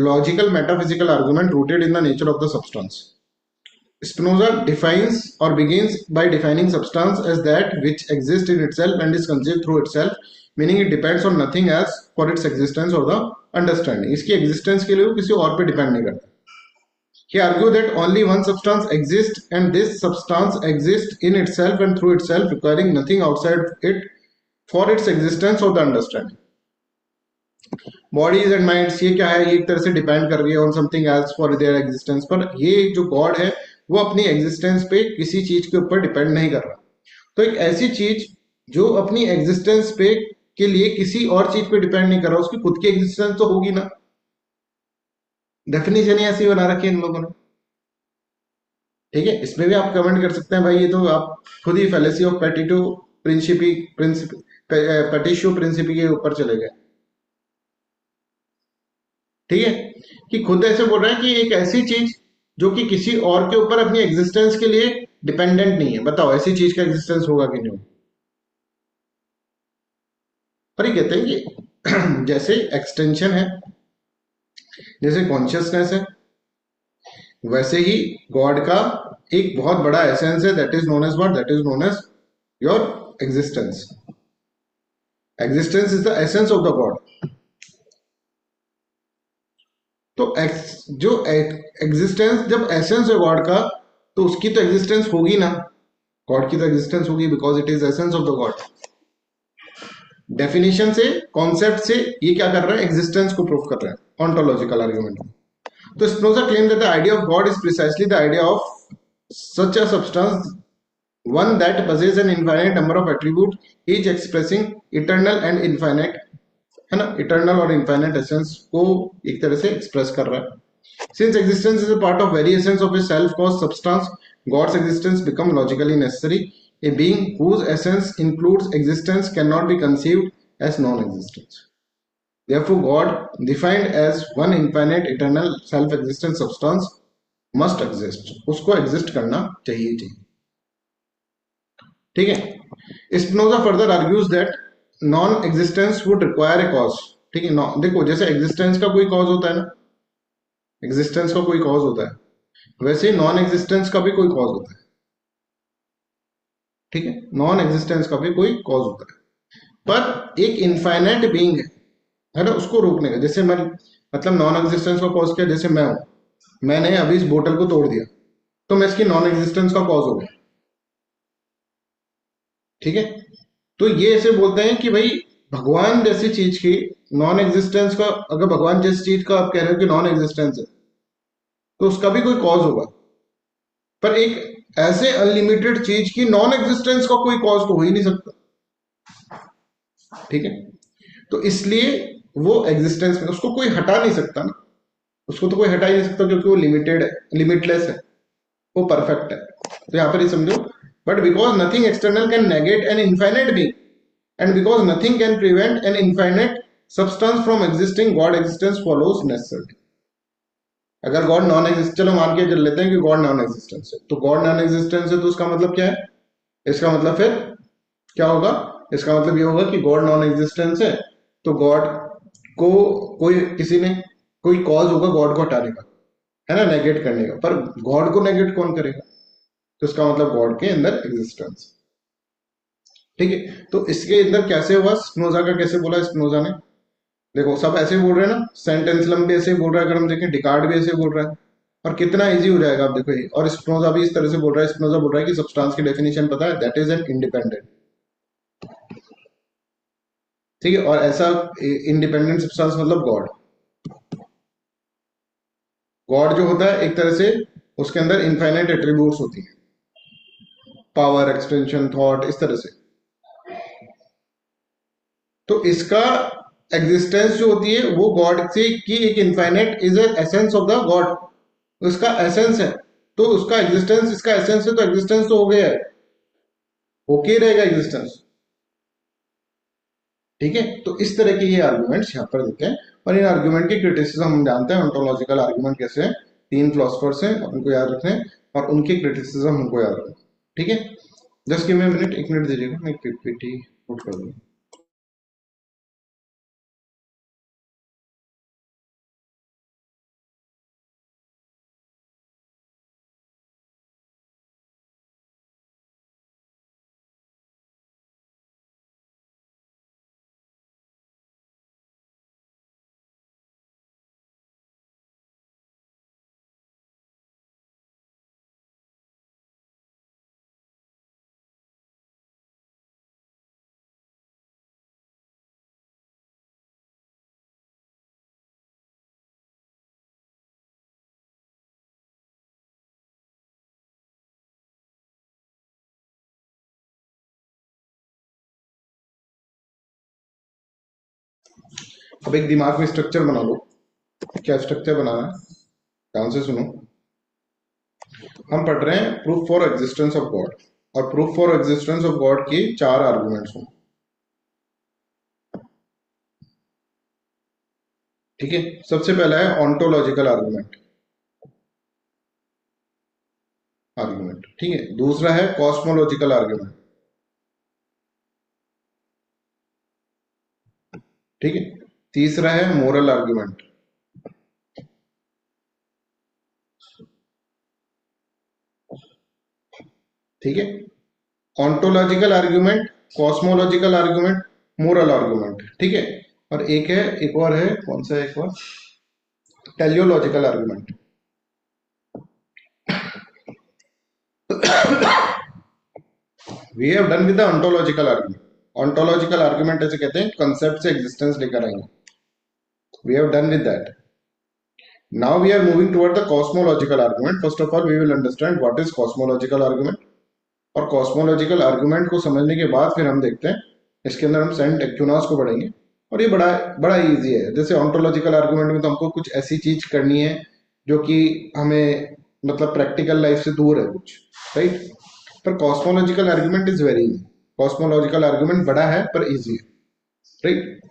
logical metaphysical argument rooted in the nature of the substance. Spinoza defines or begins by defining substance as that which exists in itself and is conceived through itself, meaning it depends on nothing else for its existence or the understanding. इसकी existence के लिए वो किसी और पे depend नहीं करता। He argued that only one substance exists, and this substance exists in itself and through itself, requiring nothing outside it for its existence or the understanding. Bodies and minds ये क्या है? ये एक तरह से डिपेंड कर रही है on something else for their existence, पर ये जो गॉड है वो अपनी एग्जिस्टेंस पे किसी चीज के ऊपर डिपेंड नहीं कर रहा। तो एक ऐसी चीज जो अपनी एग्जिस्टेंस पे के लिए किसी और चीज पे डिपेंड नहीं कर रहा, उसकी खुद की एग्जिस्टेंस तो होगी ना। डेफिनेशन ही ऐसी बना रखी है इन लोगों ने। ठीक है, इसमें भी आप कमेंट कर सकते हैं भाई ये तो आप खुद ही फैलेसी ऑफ पेटिशो प्रिंसिपी के ऊपर चले गए। ठीक है, कि खुद ऐसे बोल रहे हैं कि एक ऐसी चीज जो कि किसी और के ऊपर अपनी एग्जिस्टेंस के लिए डिपेंडेंट नहीं है, बताओ ऐसी चीज का एग्जिस्टेंस होगा कि नहीं। पर ये कहते हैं कि जैसे एक्सटेंशन है, जैसे कॉन्शियसनेस है, वैसे ही गॉड का एक बहुत बड़ा एसेंस है, that is known as what? That is known as your existence. Existence is the essence of the God. तो जो एग्जिस्टेंस, जब एसेंस है गॉड का, तो उसकी तो एग्जिस्टेंस होगी ना, गॉड की तो एग्जिस्टेंस होगी, because it is essence of the God. Definition से, कॉन्सेप्ट से ये क्या कर रहा है? एग्जिस्टेंस को प्रूव कर रहा है ऑन्टोलॉजिकल आर्गुमेंट में। तो Spinoza claim that the idea of God is precisely the idea of such a substance, one that possesses an infinite number of attributes, each expressing eternal and infinite, है ना, eternal और infinite essence को एक तरह से express कर रहा है। Since existence is a part of very essence of a self cause substance, God's existence become logically necessary. A being whose essence includes existence cannot be conceived as non-existence. Therefore, God, defined as one infinite, eternal, self-existent substance, must exist. उसको exist करना चाहिए। ठीक है, Spinoza further argues that non existence would require a cause. ठीक है, देखो जैसे existence का कोई कॉज होता है ना, एग्जिस्टेंस का कोई कॉज होता है, वैसे ही नॉन एग्जिस्टेंस का भी कोई कॉज होता है। ठीक है, नॉन एग्जिस्टेंस का भी कोई कॉज होता है, पर एक इनफाइनाइट बीइंग है ना, उसको रोकने का। जैसे मैं, मतलब नॉन एग्जिस्टेंस का कॉज क्या, जैसे मैं हूं, मैंने अभी इस बोतल को तोड़ दिया, तो मैं इसकी नॉन एग्जिस्टेंस का कॉज हो गया। ठीक है, तो ये ऐसे बोलते हैं कि भाई भगवान जैसी चीज की नॉन एग्जिस्टेंस का, अगर भगवान जैसी चीज का आप कह रहे हो कि नॉन एग्जिस्टेंस है, तो उसका भी कोई कॉज होगा। पर एक ऐसे अनलिमिटेड चीज की नॉन एग्जिस्टेंस का कोई कॉज तो हो ही नहीं सकता। ठीक है, तो इसलिए वो एग्जिस्टेंस में, उसको कोई हटा नहीं सकता ना, उसको तो कोई हटा ही नहीं सकता, क्योंकि वो लिमिटेड है, लिमिटलेस है, वो परफेक्ट है। तो यहां पर ही समझो, but because nothing external can negate an infinite being and because nothing can prevent an infinite substance from existing, God existence follows necessarily. अगर गॉड नॉन एग्जिस्ट, चलो मान के चल लेते हैं कि गॉड नॉन एग्जिस्टेंस है, तो गॉड नॉन एग्जिस्टेंस है, तो उसका मतलब क्या है, इसका मतलब फिर क्या होगा, इसका मतलब ये होगा कि गॉड नॉन एग्जिस्टेंस है, तो गॉड को कोई, किसी ने कोई कॉज होगा गॉड को हटाने का, है ना, नेगेट करने का, पर गॉड को नेगेट कौन करेगा, तो इसका मतलब गॉड के अंदर एग्जिस्टेंस। ठीक है, तो इसके अंदर कैसे हुआ, स्पिनोजा का कैसे बोला स्पिनोजा ने, देखो सब ऐसे ही बोल रहे हैं ना, सेंटेंस लम भी ऐसे ही बोल रहा है, अगर हम देखें डिकार्ड भी ऐसे ही बोल रहा है, और कितना इजी हो जाएगा आप देखो ये। और स्पिनोजा भी इस तरह से बोल रहा है, स्पिनोजा बोल रहा है कि सब्सटेंस की डेफिनेशन पता है, दैट इज एन इंडिपेंडेंट। ठीक है, और ऐसा इंडिपेंडेंट सब्सटेंस मतलब गॉड। गॉड जो होता है एक तरह से, उसके अंदर इनफाइनाइट एट्रीब्यूट्स होती हैं, पावर, एक्सटेंशन, थॉट, इस तरह से। तो इसका एग्जिस्टेंस जो होती है वो गॉड से की एक infinite is essence of the God, उसका एसेंस है, तो उसका एग्जिस्टेंस इसका एसेंस है, तो एग्जिस्टेंस तो हो गया है, होके रहेगा एग्जिस्टेंस। ठीक है, तो इस तरह के ये आर्गुमेंट्स यहाँ पर देते हैं, और इन आर्गुमेंट की क्रिटिसिज्म हम जानते हैं, ऑन्टोलॉजिकल आर्गुमेंट कैसे हैं, तीन फिलोसफर्स हैं, उनको याद रखने हैं, और उनकी क्रिटिसिज्म हमको याद रखना। ठीक है, जस्ट गिव मी मिनट, एक मिनट दीजिएगा, मैं पीपीटी पुट कर दूँ। अब एक दिमाग में स्ट्रक्चर बना लो, क्या स्ट्रक्चर बनाना है, ध्यान से सुनो। हम पढ़ रहे हैं proof for existence of God, और proof for existence of God की चार आर्गुमेंट्स हों। ठीक है, सबसे पहला है ऑन्टोलॉजिकल आर्गुमेंट, आर्गुमेंट। ठीक है, दूसरा है कॉस्मोलॉजिकल आर्गुमेंट। ठीक है, तीसरा है मोरल आर्गुमेंट। ठीक है, ontological argument, cosmological argument, moral argument. ठीक है, और एक है, एक और है, कौन सा है, एक और teleological argument. We have done with the ontological argument. Ontological argument ऐसे कहते हैं कंसेप्ट से एग्जिस्टेंस लेकर आएंगे, we have done with that. Now we are moving toward the cosmological argument. First of all, we will understand what is cosmological argument. और cosmological argument को समझने के बाद फिर हम देखते हैं, इसके अंदर हम सेंट एक्यूनास को पढ़ेंगे, और ये बड़ा बड़ा इजी है। जैसे ऑन्टोलॉजिकल आर्गुमेंट में तो हमको कुछ ऐसी चीज करनी है जो कि हमें, मतलब प्रैक्टिकल लाइफ से दूर है कुछ, राइट। पर cosmological argument is very easy, cosmological argument बड़ा है पर इजी है, राइट।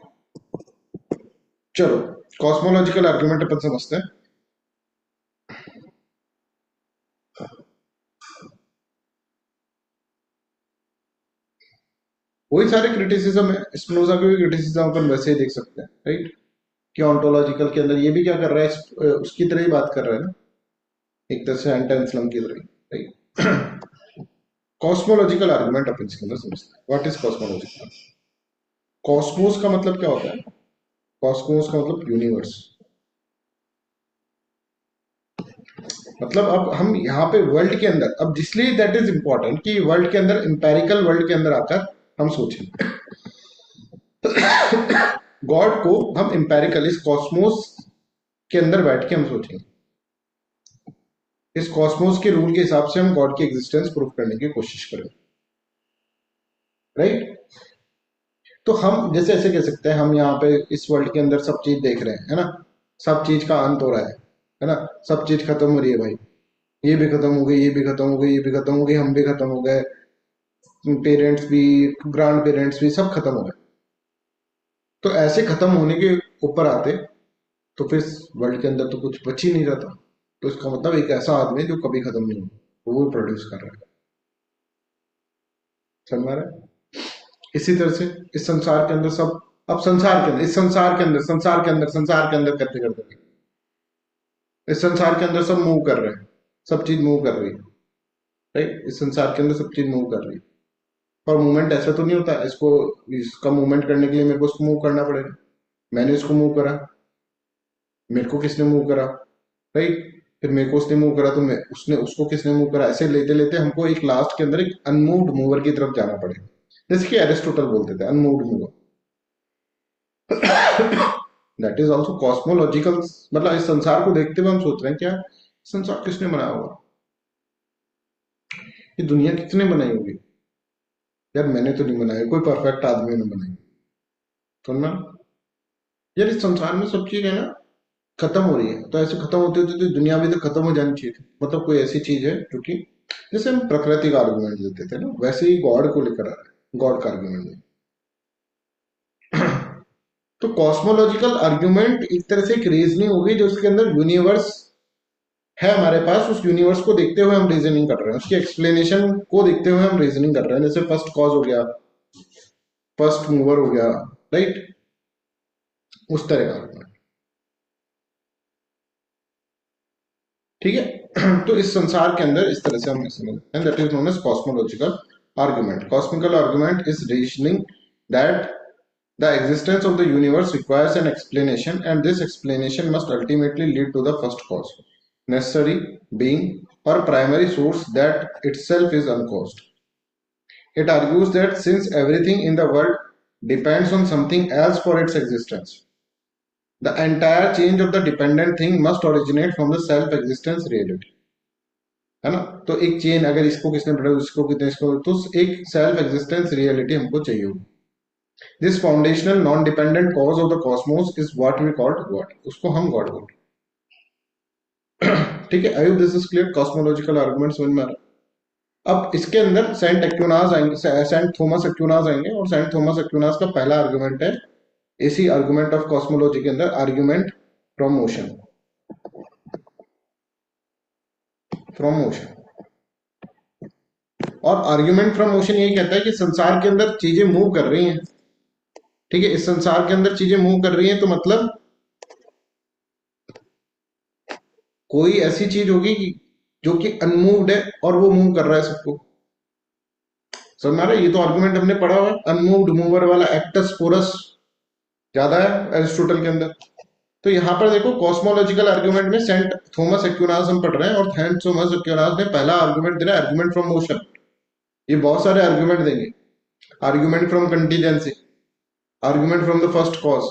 चलो, कॉस्मोलॉजिकल आर्गुमेंट अपन समझते हैं। वही सारे क्रिटिसिज्म है, स्पिनोजा के भी क्रिटिसिज्म अपन वैसे ही देख सकते हैं, राइट? कि ऑन्टोलॉजिकल के अंदर ये भी क्या कर रहा है, उसकी तरह ही बात कर रहा है ना, एक तरह से एंटा इस्लाम की तरह, राइट? कॉस्मोलॉजिकल आर्गुमेंट अपन इसके अंदर समझते हैं। What is cosmological? कॉस्मोस का मतलब क्या होता है? कॉस्मोस का मतलब यूनिवर्स। मतलब अब हम यहाँ पे वर्ल्ड के अंदर, अब इसलिए दैट इज इंपॉर्टेंट कि वर्ल्ड के अंदर, इंपेरिकल वर्ल्ड के अंदर आकर हम सोचें गॉड को, हम इंपेरिकल इस कॉस्मोस के अंदर बैठ के हम सोचेंगे, इस कॉस्मोस के रूल के हिसाब से हम गॉड की एग्जिस्टेंस प्रूव करने की कोशिश करेंगे, राइट? तो हम जैसे ऐसे कह सकते हैं, हम यहाँ पे इस वर्ल्ड के अंदर सब चीज देख रहे हैं, है ना? सब चीज का अंत हो रहा है ना? सब चीज खत्म हो रही है भाई, ये भी खत्म हो गई, ये भी खत्म हो गई, ये भी खत्म हो गई, हम भी खत्म हो गए, पेरेंट्स भी, ग्रैंड पेरेंट्स भी, सब खत्म हो गए। तो ऐसे खत्म होने के ऊपर आते, तो फिर वर्ल्ड के अंदर तो कुछ बच ही नहीं रहता। तो इसका मतलब एक ऐसा आदमी है जो कभी खत्म नहीं होगा, वो प्रोड्यूस कर रहा है। समझ में आ रहा है? इसी तरह से इस संसार के अंदर सब, अब संसार के अंदर, इस संसार के अंदर, संसार के अंदर, संसार के अंदर करते करते इस संसार के अंदर सब मूव कर रहे हैं, सब चीज मूव कर रही है, राइट? इस संसार के अंदर सब चीज मूव कर रही है। और मूवमेंट ऐसा तो नहीं होता, इसको, इसका मूवमेंट करने के लिए मेरे को इसको मूव करना पड़ेगा। मैंने इसको मूव करा, मेरे को किसने मूव करा, राइट? फिर मेरे को उसने मूव करा, तो मैं, उसने, उसको किसने मूव करा, ऐसे लेते लेते हमको एक लास्ट के अंदर एक अनमूव्ड मूवर की तरफ जाना पड़ेगा, जैसे कि एरिस्टोटल बोलते थे, unmoved mover. That is also cosmological. मतलब इस संसार को देखते हुए हम सोच रहे हैं क्या, संसार किसने बनाया होगा, ये दुनिया किसने बनाई होगी? यार मैंने तो नहीं बनाई, कोई परफेक्ट आदमी ने बनाई। सुनना, यार इस संसार में सब चीज है ना, खत्म हो रही है, तो ऐसे खत्म होते होते तो दुनिया भी तो खत्म हो जानी चाहिए थी। मतलब कोई ऐसी चीज है जो कि, जैसे हम प्रकृति का आर्गुमेंट देते थे ना, वैसे ही गॉड को लेकर आ रहा है, गॉड का आर्गुमेंट। तो कॉस्मोलॉजिकल आर्गुमेंट एक तरह से एक रीजनिंग होगी, जो उसके अंदर यूनिवर्स है हमारे पास, उस यूनिवर्स को देखते हुए हम रीजनिंग कर रहे हैं, उसकी एक्सप्लेनेशन को देखते हुए हम रीजनिंग कर रहे हैं। जैसे फर्स्ट कॉज हो गया, फर्स्ट मूवर हो गया, राइट? उस तरह का argument, ठीक है? तो इस संसार के अंदर इस तरह से हम समझते हैं, that is known as cosmological argument. Cosmical argument is reasoning that the existence of the universe requires an explanation, and this explanation must ultimately lead to the first cause, necessary being, or primary source that itself is uncaused. It argues that since everything in the world depends on something else for its existence, the entire change of the dependent thing must originate from the self-existence reality. है ना? तो एक chain, अगर इसको किसने बढ़ाया, उसको कितने, इसको, तो एक सेल्फ एग्जिस्टेंस रियलिटी हमको चाहिए होगी। This foundational non dependent cause of the cosmos is what we called God, उसको हम गॉड बोलते हैं। ठीक है, I hope this is clear. Cosmological argument समझ में आ रहा है? अब इसके अंदर सेंट एक्विनास आएंगे, सेंट थॉमस एक्विनास आएंगे, और सेंट थॉमस एक्विनास का पहला आर्गुमेंट है इसी आर्गुमेंट ऑफ कॉस्मोलॉजी के अंदर, argument from motion. From motion, और आर्गुमेंट फ्रॉम मोशन यही कहता है कि संसार के अंदर चीजें मूव कर रही हैं, ठीक है? इस संसार के अंदर चीजें मूव कर रही हैं, तो मतलब कोई ऐसी चीज होगी जो कि अनमूव्ड है और वो मूव कर रहा है सबको। समझ में आ रहा है? ये तो आर्गुमेंट हमने पढ़ा हुआ है, अनमूव्ड मूवर वाला, एक्टस पोरस ज्यादा है एरिस्टोटल के अंदर। तो यहाँ पर देखो, कॉस्मोलॉजिकल आर्गुमेंट में सेंट थॉमस एक्विनास हम पढ़ रहे हैं, और सेंट थॉमस एक्विनास ने पहला आर्गुमेंट दे रहा है, आर्गुमेंट फ्रॉम मोशन। ये बहुत सारे आर्गुमेंट देंगे, argument from contingency, argument from the first cause,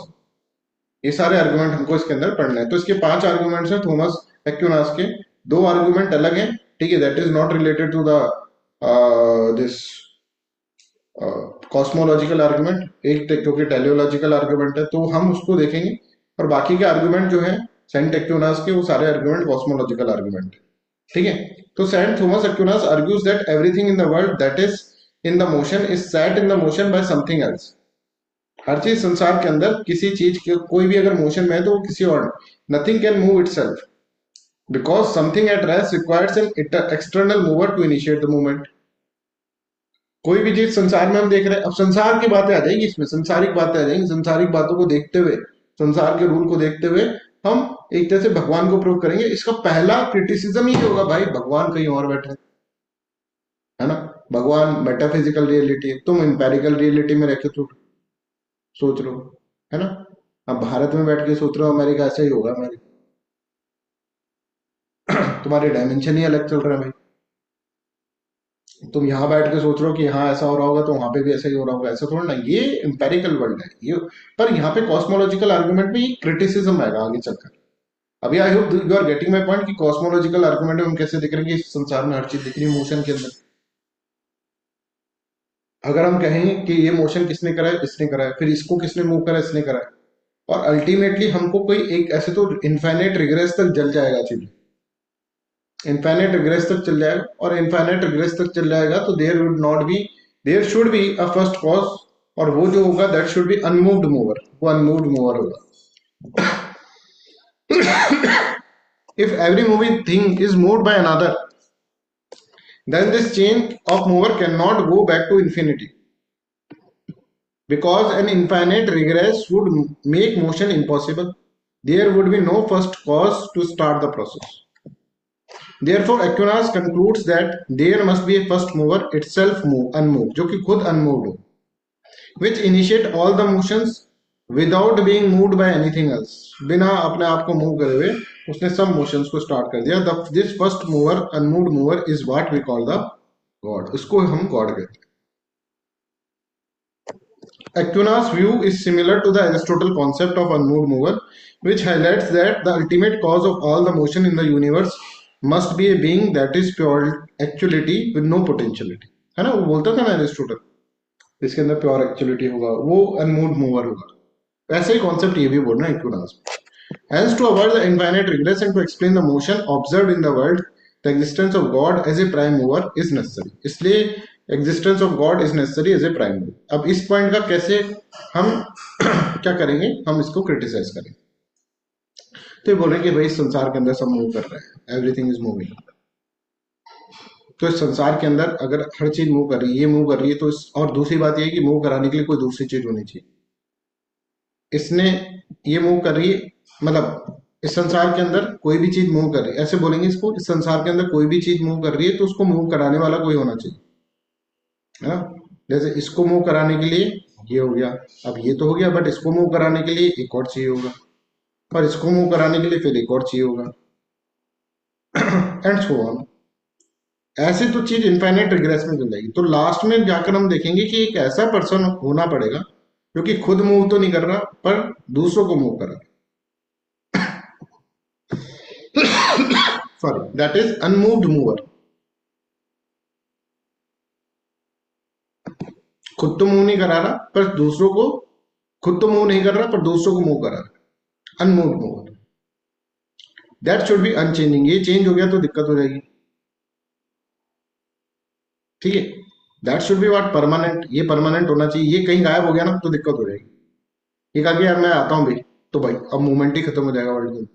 ये सारे आर्गुमेंट हमको इसके अंदर पढ़ने हैं। तो इसके 5 आर्गुमेंट्स हैं थॉमस एक्विनास के, 2 आर्गुमेंट अलग हैं, ठीक है? That is not related to the this cosmological argument, एक क्योंकि टेलियोलॉजिकल आर्गुमेंट है, तो हम उसको देखेंगे। और बाकी के आर्गुमेंट जो है सेंट एक्विनास के, वो सारे आर्गुमेंट कॉस्मोलॉजिकल आर्गुमेंट, ठीक है? तो Saint Thomas Aquinas argues that everything in the world that is in the motion is set in the motion by something else. हर चीज संसार के अंदर, किसी चीज के कोई भी अगर मोशन में है, तो वो किसी और, nothing can move itself because something at rest requires an external mover to initiate the movement. कोई भी चीज संसार में हम देख रहे हैं, अब संसार की बातें आ जाएंगी इसमें, संसारिक बातें आ जाएंगी, संसारिक बातों को देखते हुए, संसार के रूल को देखते हुए हम एक तरह से भगवान को प्रूव करेंगे। इसका पहला क्रिटिसिज्म ही होगा भाई भगवान कहीं और बैठे हैं, है ना। भगवान मेटाफिजिकल रियलिटी है, तुम इंपेरिकल रियलिटी में रह के तो सोच रहे हो, है ना। अब भारत में बैठ के सोच रहे हो अमेरिका ऐसा ही होगा, अमेरिका तुम्हारे डायमेंशन ही अलग चल रहा है भाई। तुम यहाँ बैठ के सोच रहे हो कि हाँ ऐसा हो रहा होगा तो वहां पे भी ऐसा ही हो रहा होगा, ऐसा थोड़ा ना, ये इंपेरिकल वर्ल्ड है ये। पर यहाँ पे कॉस्मोलॉजिकल आर्गुमेंट में क्रिटिसिज्म आएगा आगे चलकर। अभी I hope you are getting my point कि कॉस्मोलॉजिकल आर्गुमेंट में हम कैसे दिख रहे हैं कि इस संसार में हर चीज दिख रही है मोशन के अंदर। अगर हम कहें कि ये मोशन किसने करा है, इसने करा है, फिर इसको किसने मूव करा है, इसने करा है, और अल्टीमेटली हमको कोई एक ऐसे तो इनफाइनाइट रिग्रेस तक जल जाएगा चीज, इनफाइनाइट रिग्रेस तक चल जाएगा, और इनफाइनाइट रिग्रेस तक चल जाएगा तो there would not be, there should be a first cause, और वो जो होगा that should be unmoved mover, वो अनमूव्ड मूवर होगा। if every moving thing is moved by another, then this chain of mover cannot go back to infinity, because an infinite regress would make motion impossible. There would be no first cause to start the process. Therefore, Aquinas concludes that there must be a first mover itself unmoved, जो कि खुद unmoved हो, which initiate all the motions without being moved by anything else. बिना अपने आप को move करे हुए उसने सब motions को start कर दिया. This first mover, unmoved mover, is what we call the God. इसको हम God कहते हैं. Aquinas' view is similar to the Aristotle concept of unmoved mover, which highlights that the ultimate cause of all the motion in the universe must be a being that is pure actuality with no potentiality. है ना, वो बोलता था ना Aristotle, इसके अंदर pure actuality होगा, वो अनमूव्ड मूवर होगा। ऐसा ही कॉन्सेप्ट ये भी बोल रहा है Aquinas. Hence, to avoid the infinite regress and to explain the motion observed in the world, the existence of God as a prime mover is necessary. इसलिए existence of God is necessary as a prime mover. अब इस point का कैसे हम क्या करेंगे, हम इसको क्रिटिसाइज करेंगे। तो ये बोल रहे हैं कि भाई संसार के अंदर सब मूव कर रहे हैं, एवरीथिंग इज मूविंग। तो इस संसार के अंदर अगर हर चीज मूव कर रही है, ये मूव कर रही है, तो और दूसरी बात ये है कि मूव कराने के लिए कोई दूसरी चीज होनी चाहिए। इसने ये मूव कर रही है, मतलब इस संसार के अंदर कोई भी चीज मूव कर रही है, ऐसे बोलेंगे इसको, इस संसार के अंदर कोई भी चीज मूव कर रही है तो उसको मूव कराने वाला कोई होना चाहिए, है ना। जैसे इसको मूव कराने के लिए ये हो गया, अब ये तो हो गया, बट इसको मूव कराने के लिए एक और चाहिए होगा, और इसको मूव कराने के लिए फिर एक और चाहिए होगा, एंड सो ऑन। ऐसे तो चीज इनफाइनाइट रिग्रेस में चल जाएगी। तो लास्ट में जाकर हम देखेंगे कि एक ऐसा पर्सन होना पड़ेगा जो कि खुद मूव तो नहीं कर रहा पर दूसरों को मूव कर रहा है, sorry, that is unmoved mover. खुद तो मूव नहीं करा रहा पर दूसरों को, खुद तो मूव नहीं कर रहा पर दूसरों को मूव करा रहा, unmoved mover. That should be unchanging. ये चेंज हो गया तो दिक्कत हो जाएगी, ठीक है। That should be what permanent, ये परमानेंट होना चाहिए। ये कहीं गायब हो गया ना तो दिक्कत हो जाएगी। ये कहा कि यार मैं आता हूँ भाई, तो भाई अब मूवमेंट ही खत्म हो जाएगा वर्ल्ड में।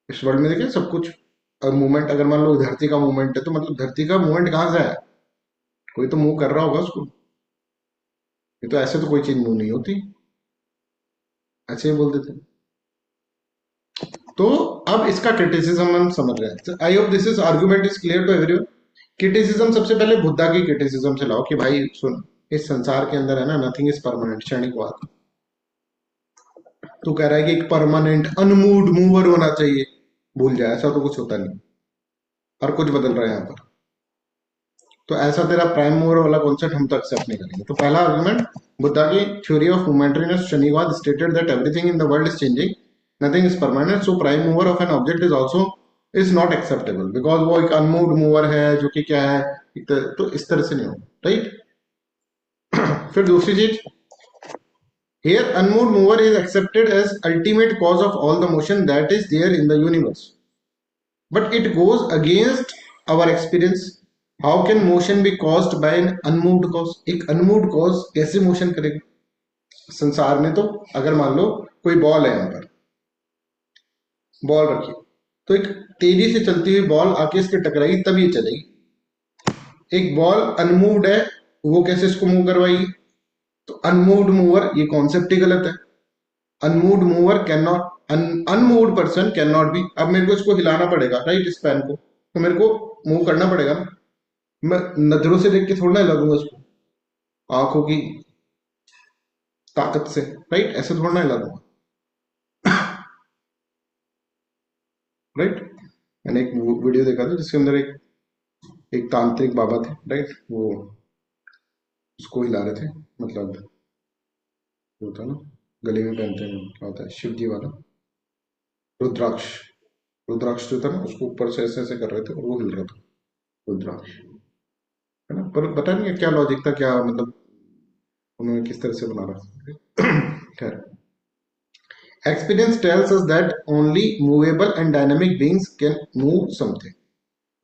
इस वर्ल्ड में देखिए सब कुछ, और मूवमेंट अगर मान लो धरती का मूवमेंट है तो मतलब धरती का मूवमेंट कहाँ से है, कोई तो मूव कर रहा होगा उसको। ये तो ऐसे तो कोई चीज मूव नहीं होती, ऐसे ही बोल देते। तो अब इसका क्रिटिसिज्म हम समझ रहे हैं। I hope this is argument is clear to everyone. Criticism सबसे पहले बुद्धा की क्रिटिसिज्म से लाओ कि भाई सुन, इस संसार के अंदर है ना, नथिंग इज परमानेंट, क्षणिक बात। तू कह रहा है कि एक परमानेंट अनमूव्ड मूवर होना चाहिए, भूल जाए, ऐसा तो कुछ होता नहीं, हर कुछ बदल रहा है यहाँ पर। तो ऐसा तेरा प्राइम मूवर वाला कॉन्सेप्ट हम तो एक्सेप्ट नहीं करेंगे। तो पहला आर्गुमेंट, बुद्धा की थ्योरी ऑफ मोमेंटरीनेस क्षणिकवाद stated that everything in the world is changing, nothing is permanent, so prime mover of an object is also is not acceptable, because वो एक अनमूव्ड मूवर है जो कि क्या है, तो इस तरह से नहीं होगा, राइट। फिर दूसरी चीज, here unmoved mover is accepted as ultimate cause of all the motion that is there in the universe, but it goes against our experience. How can motion be caused by an unmoved cause? एक unmoved cause कैसे motion करेगा संसार में। तो अगर मान लो कोई ball है, यहाँ पर बॉल रखी, तो एक तेजी से चलती हुई बॉल आके इसके टकराई तब ये चलेगी, एक बॉल अनमूव्ड है, वो कैसे इसको मूव करवाएगी? तो अनमूव्ड मूवर, ये कॉन्सेप्ट ही गलत है। Unmoved mover can not, unmoved person can not be. अब मेरे को इसको हिलाना पड़ेगा, राइट, इस पेन को, तो मेरे को मूव करना पड़ेगा ना। मैं नजरों से देख के थोड़ा ना हिला दूंगा इसको, आंखों की ताकत से, राइट, ऐसे थोड़ा ना हिला दूंगा, राइट। मैंने एक वीडियो देखा था जिसके अंदर एक एक तांत्रिक बाबा थे, राइट, वो उसको हिला रहे थे, मतलब जो होता है ना, गले में पहनते हैं, क्या होता है, शिव जी वाला, रुद्राक्ष। रुद्राक्ष जो था ना, उसको ऊपर से ऐसे ऐसे कर रहे थे और वो हिल रहा था, रुद्राक्ष, है ना। पर पता नहीं क्या लॉजिक था, क्या मतलब उन्होंने किस तरह से बना रखा। खैर, experience tells us that only movable and dynamic beings can move something.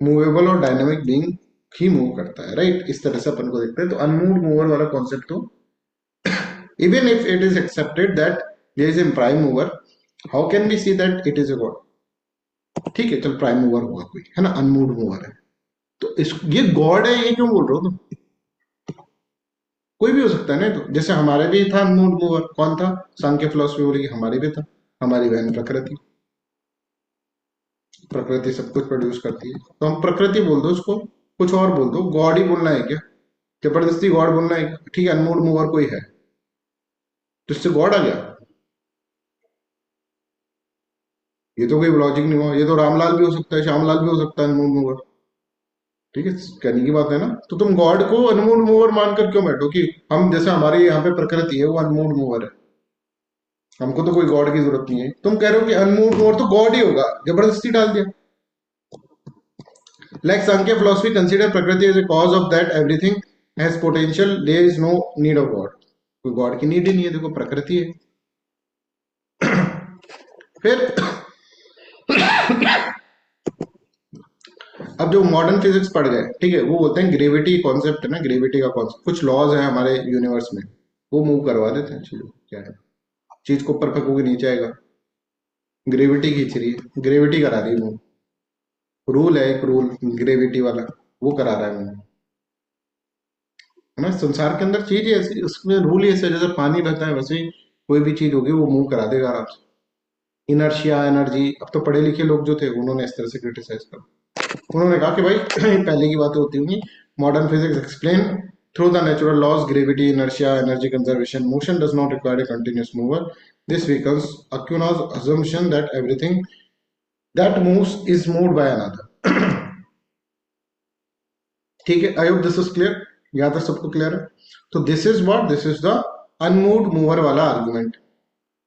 Movable और डायनामिक बीइंग ही मूव करता है, राइट, इस तरह से अपन को देखते हैं। तो अनमूव्ड मूवर वाला कॉन्सेप्ट, तो even if it is accepted that there is a prime mover, how can we see that it is a god? ठीक है, चल प्राइम मूवर होगा कोई, है ना, अनमूव्ड मूवर है, तो इस ये गॉड है, ये क्यों बोल रहे हो तुम? कोई भी हो सकता है ना, तो जैसे हमारे भी था अनमूव्ड मूवर, कौन था? सांख्य फिलोसफी बोली हमारे भी था, हमारी बहन प्रकृति। प्रकृति सब कुछ प्रोड्यूस करती है, तो हम प्रकृति बोल दो उसको, कुछ और बोल दो, गॉड ही बोलना है क्या? जबरदस्ती गॉड बोलना है? ठीक है, अनमोड मूवर कोई है तो इससे गॉड आ गया? ये तो कोई लॉजिक नहीं हुआ। ये तो रामलाल भी हो सकता है, श्यामलाल भी हो सकता है अनमोड मूवर। ठीक है, कहने की बात है ना। तो तुम गॉड को अनमोड मूवर मानकर क्यों बैठो कि हम, जैसे हमारे यहाँ पे प्रकृति है वो अनमोड मूवर है, हमको तो कोई गॉड की जरूरत नहीं है। तुम कह रहे हो कि अनमोड मूवर तो गॉड ही होगा, जबरदस्ती डाल दिया। Like Sankhya philosophy consider Prakriti as a cause of that everything has potential, there is no need of God. कोई गॉड की नीड ही नहीं है, देखो प्रकृति है। फिर अब जो मॉडर्न फिजिक्स पढ़ गए, ठीक है, वो बोलते हैं ग्रेविटी कॉन्सेप्ट है ना, ग्रेविटी का कॉन्सेप्ट, कुछ लॉज है हमारे यूनिवर्स में, वो मूव करवा देते हैं चीजों। क्या है, चीज को ऊपर फेंकोगे नीचे आएगा, ग्रेविटी खींच रही है, ग्रेविटी करा रही है मूव। रूल है एक, रूल ग्रेविटी वाला, वो करा रहा है मूव, है ना। संसार के अंदर चीज ही ऐसी, उसमें रूल ही ऐसे, जैसे पानी रहता है वैसे ही कोई भी चीज होगी वो मूव करा देगा आराम से। इनर्शिया, एनर्जी, अब तो पढ़े लिखे लोग जो थे उन्होंने इस तरह से क्रिटिसाइज कर, उन्होंने कहा कि भाई पहले की बातें होती होंगी। Modern physics explain through the natural laws gravity, inertia, energy conservation, motion does not require a continuous mover. This weakens Aquinas assumption that everything that moves is moved by another. ठीक है, I hope this is clear, यहाँ तक सबको clear है। तो this is what, this is the unmoved mover वाला argument.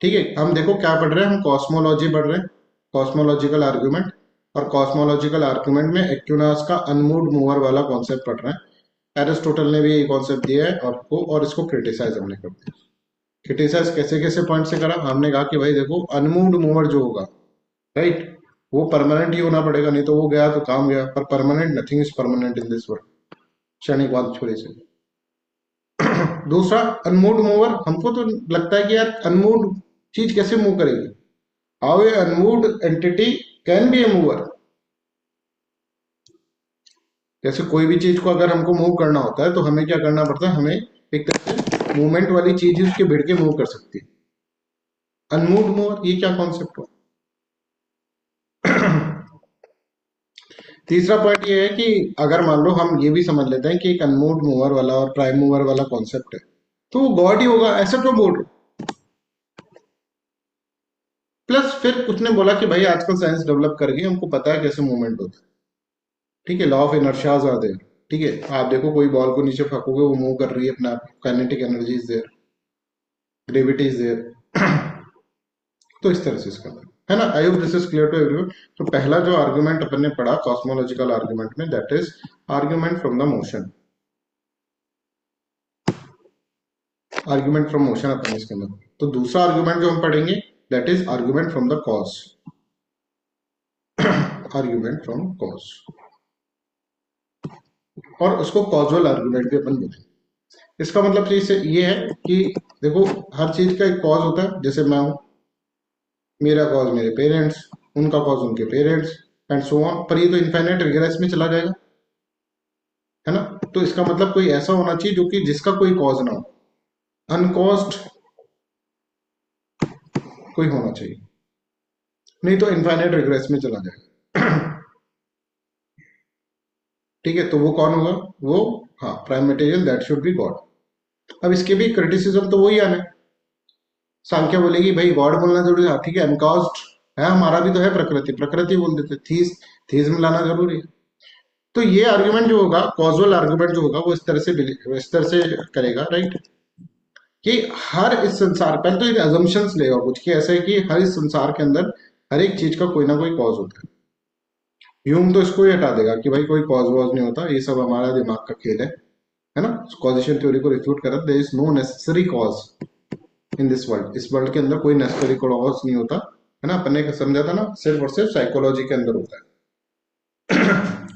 ठीक है, हम देखो क्या पढ़ रहे हैं, हम कॉस्मोलॉजी पढ़ रहे हैं, कॉस्मोलॉजिकल आर्गुमेंट। और कॉस्मोलॉजिकल आर्गुमेंट में एक्यूनास का अनमूव्ड मूवर वाला कॉन्सेप्ट पढ़ रहे हैं। एरिस्टोटल ने भी ये कॉन्सेप्ट दिया है आपको, और इसको क्रिटिसाइज हमने कर दिया। क्रिटिसाइज कैसे कैसे पॉइंट से करा, हमने कहा कि भाई देखो, अनमूव्ड मूवर जो होगा, राइट, वो परमानेंट ही होना पड़ेगा, नहीं तो वो गया तो काम गया। पर permanent, nothing is permanent in this world, क्षणिकवाद छोड़े से। दूसरा, अनमूव्ड मूवर, हमको तो लगता है कि यार अनमूव्ड चीज कैसे मूव करेगी? How a unmoved entity can be a mover? जैसे कोई भी चीज को अगर हमको मूव करना होता है तो हमें क्या करना पड़ता है, हमें एक तरह से मूवमेंट वाली चीज ही उसके भिड़ के मूव कर सकती है। अनमूव्ड मूवर, ये क्या कॉन्सेप्ट हुआ? तीसरा पॉइंट ये है कि अगर मान लो हम ये भी समझ लेते हैं कि एक अनमूव्ड मूवर वाला और प्राइम मूवर वाला कॉन्सेप्ट है, तो वो गॉड ही होगा, ऐसा क्यों बोल रहे? प्लस फिर उसने बोला कि भाई आजकल साइंस डेवलप कर गई, हमको पता है कैसे मूवमेंट होता है। ठीक है, law of inertias are there. ठीक है, आप देखो कोई बॉल को नीचे फेंकोगे वो मूव कर रही है अपने आप, kinetic energy is there, gravity is there. तो इस तरह से इसका है ना। I hope this is clear to everyone. तो पहला जो आर्गुमेंट अपन ने पढ़ा कॉस्मोलॉजिकल आर्गुमेंट में, that is argument from the motion. Argument from motion अपन इसके अंदर। तो दूसरा आर्गुमेंट जो हम पढ़ेंगे, that is argument from the cause. Argument from cause, और उसको कॉजुअल आर्गुमेंट भी अपन बोलेंगे। इसका मतलब ये है कि देखो, हर चीज का एक कॉज होता है। जैसे मैं हूं, मेरा कॉज मेरे पेरेंट्स, उनका कॉज उनके पेरेंट्स, एंड सो ऑन। पर ये तो इनफाइनाइट रिग्रेस में चला जाएगा। है ना। तो इसका मतलब कोई ऐसा होना चाहिए जो कि जिसका कोई कॉज ना हो, अनकॉज्ड कोई होना चाहिए, नहीं तो इनफाइनाइट रिग्रेस में चला जाएगा। ठीक है, तो वो कौन होगा? वो, हाँ, prime material that should B God. अब इसके भी क्रिटिसिज्म तो वही आने, सांख्य बोलेगी भाई गॉड बोलना जरूरी है, ठीक है, अनकॉज्ड है, हमारा भी तो है प्रकृति, प्रकृति बोल देते, थीस में लाना जरूरी है। तो ये आर्गुमेंट जो होगा, कॉजुअल आर्गुमेंट जो होगा, वो इस तरह से करेगा, राइट, कि हर इस संसार, पहले तो एक अजम्पशंस लेगा कुछ, कि ऐसा है कि हर इस संसार के अंदर हर एक चीज का कोई ना कोई कॉज होता है। ह्यूम तो इसको ही हटा देगा कि भाई कोई कॉज वॉज नहीं होता, ये सब हमारा दिमाग का खेल है ना। कॉजेशन थ्योरी को रिफ्यूट करा, there is no necessary cause in this world, इस वर्ल्ड के अंदर कोई नेसेसरी कॉज नहीं होता, है ना, अपने को समझा था ना, सिर्फ और सिर्फ साइकोलॉजी के अंदर होता है।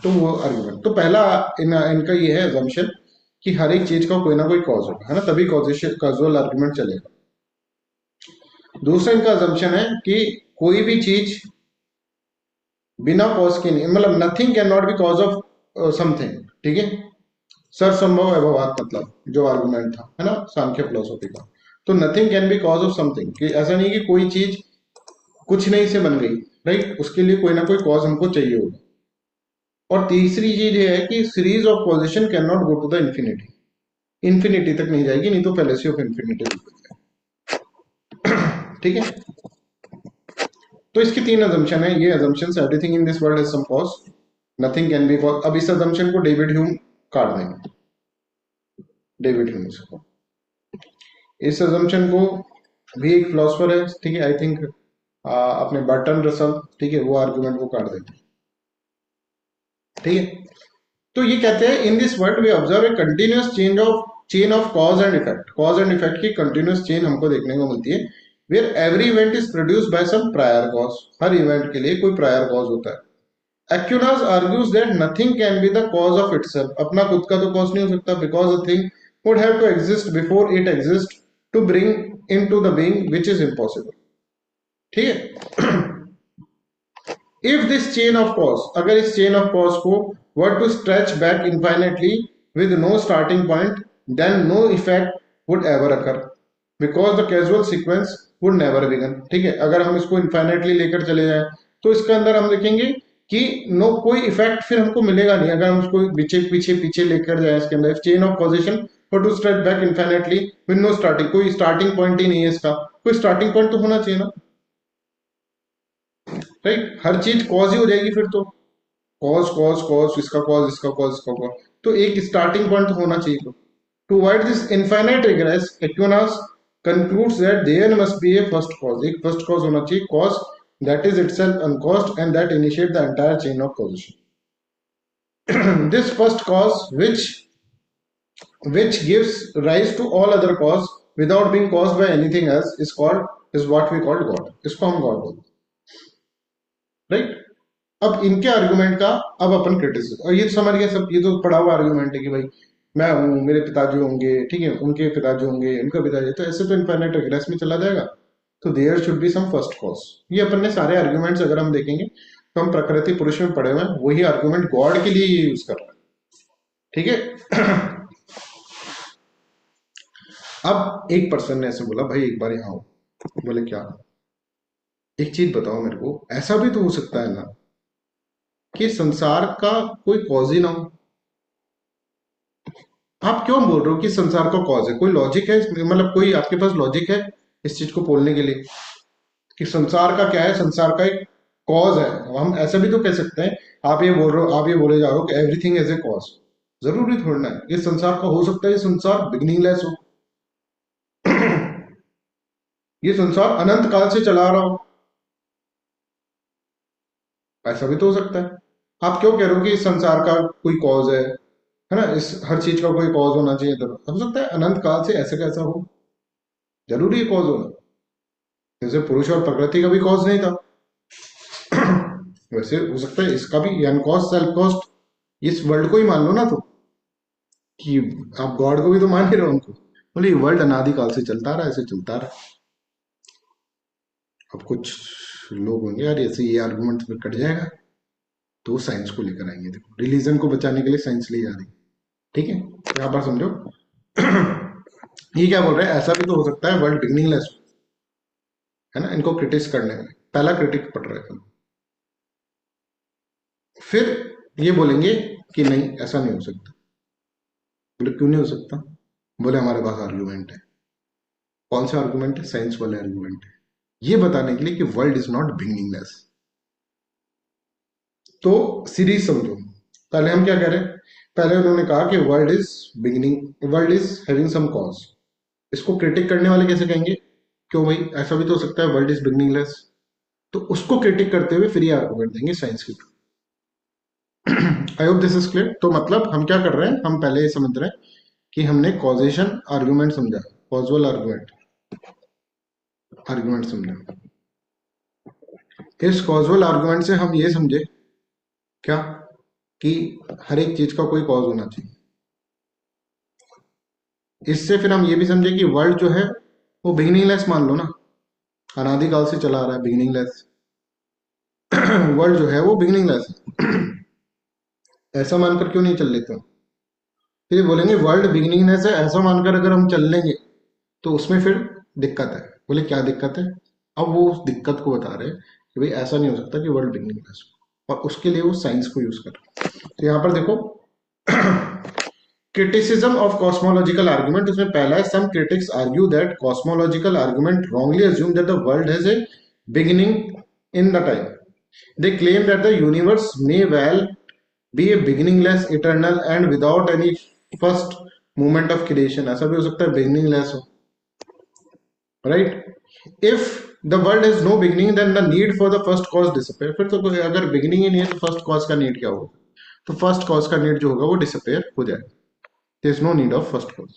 तो वो आर्गुमेंट तो पहला इनका ये है assumption कि हर एक चीज का कोई ना कोई कॉज होगा, है ना, तभी कॉजेशन कॉजुअल आर्गुमेंट चलेगा। दूसरा इनका assumption है कि कोई भी चीज बिना कॉज के नहीं, मतलब nothing can not be cause of something, ठीक है, सर संभव अभवात, मतलब जो आर्गुमेंट था, है ना, सांख्य फिलोसॉफी का। तो nothing can be cause of something, कि ऐसा नहीं कि कोई चीज कुछ नहीं से बन गई, राइट, उसके लिए कोई ना कोई कॉज हमको चाहिए होगा। और तीसरी चीज ये है कि series of causation can not go to the infinity, infinity तक नहीं जाएगी, नहीं तो फैलेसी ऑफ इन्फिनिटी। ठीक है, तो इसकी तीन अजम्पशन है, ये assumption, everything in this world has some cause, nothing can be cause. अब इस अजम्पशन को डेविड ह्यूम काट देंगे, डेविड ह्यूम को, इस अजम्पशन को भी एक फिलोसफर है, ठीक है, आई थिंक अपने बर्टन रसल, ठीक है, वो आर्गुमेंट को काट देते हैं। ठीक है, तो ये कहते हैं in this world we observe a continuous chain of cause and effect, cause and effect की कंटिन्यूअस चेन हमको देखने को मिलती है, where every event is produced by some prior cause, हर इवेंट के लिए कोई प्रायर कॉज होता है। Aquinas argues that nothing can be the cause of itself, अपना खुद का तो cause नहीं हो सकता, because a thing would have to exist before it exists to bring into the being which is impossible। ठीक है, if this chain of cause, अगर इस chain of cause को were to stretch back infinitely with no starting point, then no effect would ever occur because the causal sequence would never begin। ठीक है, अगर हम इसको infinitely लेकर चले जाएं तो इसके अंदर हम देखेंगे कि नो कोई इफेक्ट फिर हमको मिलेगा नहीं, अगर हम उसको पीछे पीछे पीछे लेकर जाए इसके अंदर, chain of causation for to stretch back infinitely with no starting, कोई स्टार्टिंग पॉइंट ही नहीं है इसका, कोई स्टार्टिंग पॉइंट तो होना चाहिए ना, राइट, हर चीज कॉज ही हो जाएगी फिर तो, कॉज कॉज कॉज, इसका कॉज इसका कॉज इसका कॉज, तो एक स्टार्टिंग पॉइंट तो होना चाहिए। तो to avoid this infinite regress, Aquinas concludes that there must be a first cause, एक first cause होना चाहिए, cause that is itself uncaused and that initiate the entire chain of causation। this first cause which gives rise to all other cause without being caused by anything else is what we call God, इसको हम God बोलते हैं, right. अब इनके argument का अब अपन criticism, और ये समझ गए सब, ये तो पढ़ा हुआ आर्गुमेंट है कि भाई मैं हूँ, मेरे पिताजी होंगे, ठीक है, उनके पिताजी होंगे, उनका पिताजी, तो ऐसे तो इनफाइनाइट रिग्रेस में चला जाएगा, तो there should be some first cause. ये अपन ने सारे आर्गुमेंट्स अगर हम देखेंगे तो हम प्रकृति पुरुष में पढ़े हुए हैं, वही आर्गुमेंट गॉड के लिए यूज कर रहे हैं। ठीक है, अब एक पर्सन ने ऐसे बोला, भाई एक बार यहाँ आओ, बोले क्या, एक चीज बताओ मेरे को, ऐसा भी तो हो सकता है ना कि संसार का कोई कॉज ही ना हो? आप क्यों बोल रहे हो कि संसार का कॉज है? कोई लॉजिक है मतलब कोई आपके पास लॉजिक है इस चीज को बोलने के लिए कि संसार का क्या है, संसार का एक कॉज है? हम ऐसा भी तो कह सकते हैं, आप ये बोल रहे हो, आप ये बोले जा रहे हो कि एवरीथिंग एज ए कॉज, जरूरी थोड़ा ना है ये संसार का हो सकता है, ये संसार बिगनिंगलेस हो, ये संसार अनंत काल से चला रहा हो, ऐसा भी तो हो सकता है। आप क्यों कह रहे हो कि इस संसार का कोई कॉज है ना, इस हर चीज का कोई कॉज होना चाहिए, तो हो सकता है अनंत काल से ऐसे कैसा हो, जरूरी है कॉज होना, जैसे पुरुष और प्रकृति का भी कॉज नहीं था, वैसे हो सकता है इसका भी, अनकॉज सेल्फ कॉस्ट, इस वर्ल्ड को ही मान लो ना, तो कि आप गॉड को भी तो मान ही रहे हो उनको, बोले ये वर्ल्ड अनादिकाल से चलता रहा, ऐसे चलता रहा। अब कुछ लोग होंगे यार ऐसे ये आर्गुमेंट में कट जाएगा, तो साइंस को लेकर आएंगे, देखो रिलीजन को बचाने के लिए साइंस ले जा रही है, ठीक है, यहां पर समझो। ये क्या बोल रहे हैं, ऐसा भी तो हो सकता है वर्ल्ड बिगनिंगलेस, है ना, इनको क्रिटिक्स करने में पहला क्रिटिक पढ़ रहे थे। फिर ये बोलेंगे कि नहीं ऐसा नहीं हो सकता। बोले क्यों नहीं हो सकता? बोले हमारे पास आर्गुमेंट है। कौन सा आर्गुमेंट है? साइंस वाले आर्गुमेंट है, ये बताने के लिए कि वर्ल्ड इज नॉट बिगनिंगलेस। तो सीरीज समझो। पहले हम क्या कह रहे हैं, पहले उन्होंने कहा कि world is beginning, world is having some cause. इसको क्रिटिक करने वाले कैसे कहेंगे, क्यों भाई ऐसा भी तो हो सकता है वर्ल्ड इज बिगनिंगलेस। तो उसको क्रिटिक करते हुए फिर ये आर्गुमेंट देंगे साइंस के through. I hope this is clear. तो मतलब हम क्या कर रहे हैं, हम पहले ये समझ रहे हैं कि हमने कॉजेशन आर्गुमेंट समझा, कॉजुअल आर्गुमेंट, आर्गुमेंट समझा। इस कॉजुअल आर्गुमेंट से हम ये समझे क्या, कि हर एक चीज का कोई कॉज होना चाहिए। इससे फिर हम ये भी समझे कि वर्ल्ड जो है वो बिगिनिंगलेस मान लो ना, अनादिकाल से चला आ रहा है बिगिनिंगलेस। वर्ल्ड जो है वो बिगिनिंगलेस है। ऐसा मानकर क्यों नहीं चल लेते हो? फिर ये बोलेंगे वर्ल्ड बिगिनिंगलेस है, ऐसा मानकर अगर हम चल लेंगे तो उसमें फिर दिक्कत है। बोले क्या दिक्कत है? अब वो उस दिक्कत को बता रहे हैं कि भाई ऐसा नहीं हो सकता कि वर्ल्ड बिगिनिंगलेस हो, और उसके लिए वो साइंस को यूज कर रहे हैं। तो यहाँ पर देखो, criticism of cosmological argument, उसमें पहला है some critics argue that cosmological argument wrongly assume that the world has a beginning in the time. They claim that the universe may well be a beginningless, eternal and without any first moment of creation. ऐसा भी हो सकता है beginningless हो, right? If the world has no beginning, then the need for the first cause disappear. फिर तो अगर beginning ही नहीं है तो first cause का need क्या होगा? तो first cause का need जो होगा वो disappear हो जाएगा। There is no need of first cause.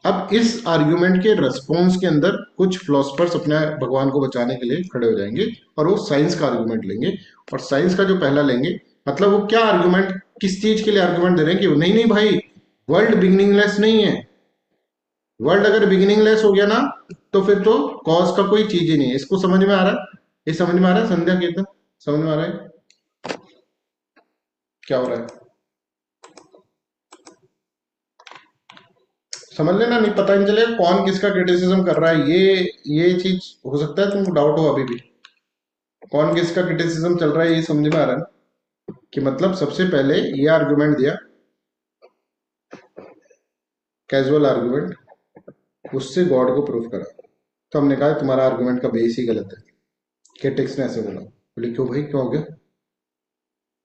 अब इस आर्ग्यूमेंट के रेस्पॉन्स के अंदर कुछ फिलोसफर्स अपने भगवान को बचाने के लिए खड़े हो जाएंगे और वो साइंस का आर्ग्यूमेंट लेंगे। और साइंस का जो पहला लेंगे, मतलब वो क्या आर्ग्यूमेंट, किस चीज के लिए आर्ग्यूमेंट दे रहे हैं कि नहीं नहीं भाई, वर्ल्ड बिगिनिंगलेस नहीं है। वर्ल्ड अगर बिगिनिंगलेस हो गया ना तो फिर तो कॉज का कोई चीज ही नहीं है। इसको समझ में आ रहा है? ये समझ में आ रहा है संध्या केतन? समझ में आ रहा है क्या हो रहा है? समझ लेना, नहीं पता नहीं चलेगा कौन किसका क्रिटिसिज्म कर रहा है। ये चीज हो सकता है तुमको डाउट हो अभी भी, कौन किसका क्रिटिसिज्म चल रहा है, ये समझ में आ रहा है कि मतलब सबसे पहले ये आर्गुमेंट दिया, कैजुअल आर्गुमेंट, उससे गॉड को प्रूफ करा। तो हमने कहा तुम्हारा आर्गुमेंट का बेस ही गलत है। क्रिटिक्स ने ऐसे बोला। बोले क्यों भाई, क्या हो गया?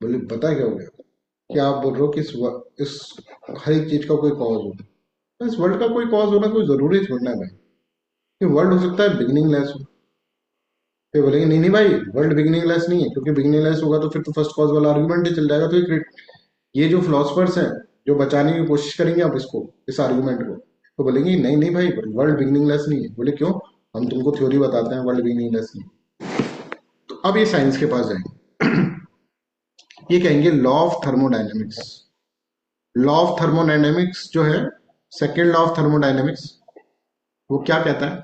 बोले पता है क्या हो गया, कि आप बोल रहे हो कि इस हर एक चीज का कोई कॉज होगा। तो इस वर्ल्ड का कोई कॉज होना कोई जरूरी छोड़ना है भाई, कि वर्ल्ड हो सकता है बिगिनिंग लेस हो। फिर बोलेंगे नहीं नहीं भाई, वर्ल्ड बिगिनिंग लेस नहीं है, क्योंकि बिगिनिंग लेस होगा तो फिर तो फर्स्ट कॉज वाला आर्गुमेंट ही चल जाएगा। तो ये जो फिलोसफर्स हैं जो बचाने की कोशिश करेंगे आप इसको, इस आर्गुमेंट को, तो बोलेंगे नहीं नहीं भाई, वर्ल्ड बिगिनिंग लेस नहीं है। बोले क्यों? हम तुमको थ्योरी बताते हैं वर्ल्ड बिगिनिंग लेस नहीं। तो अब ये साइंस के पास जाएंगे। ये कहेंगे law of thermodynamics. Law of thermodynamics जो है, सेकेंड लॉ ऑफ थर्मोडाइनमिक्स, वो क्या कहता है?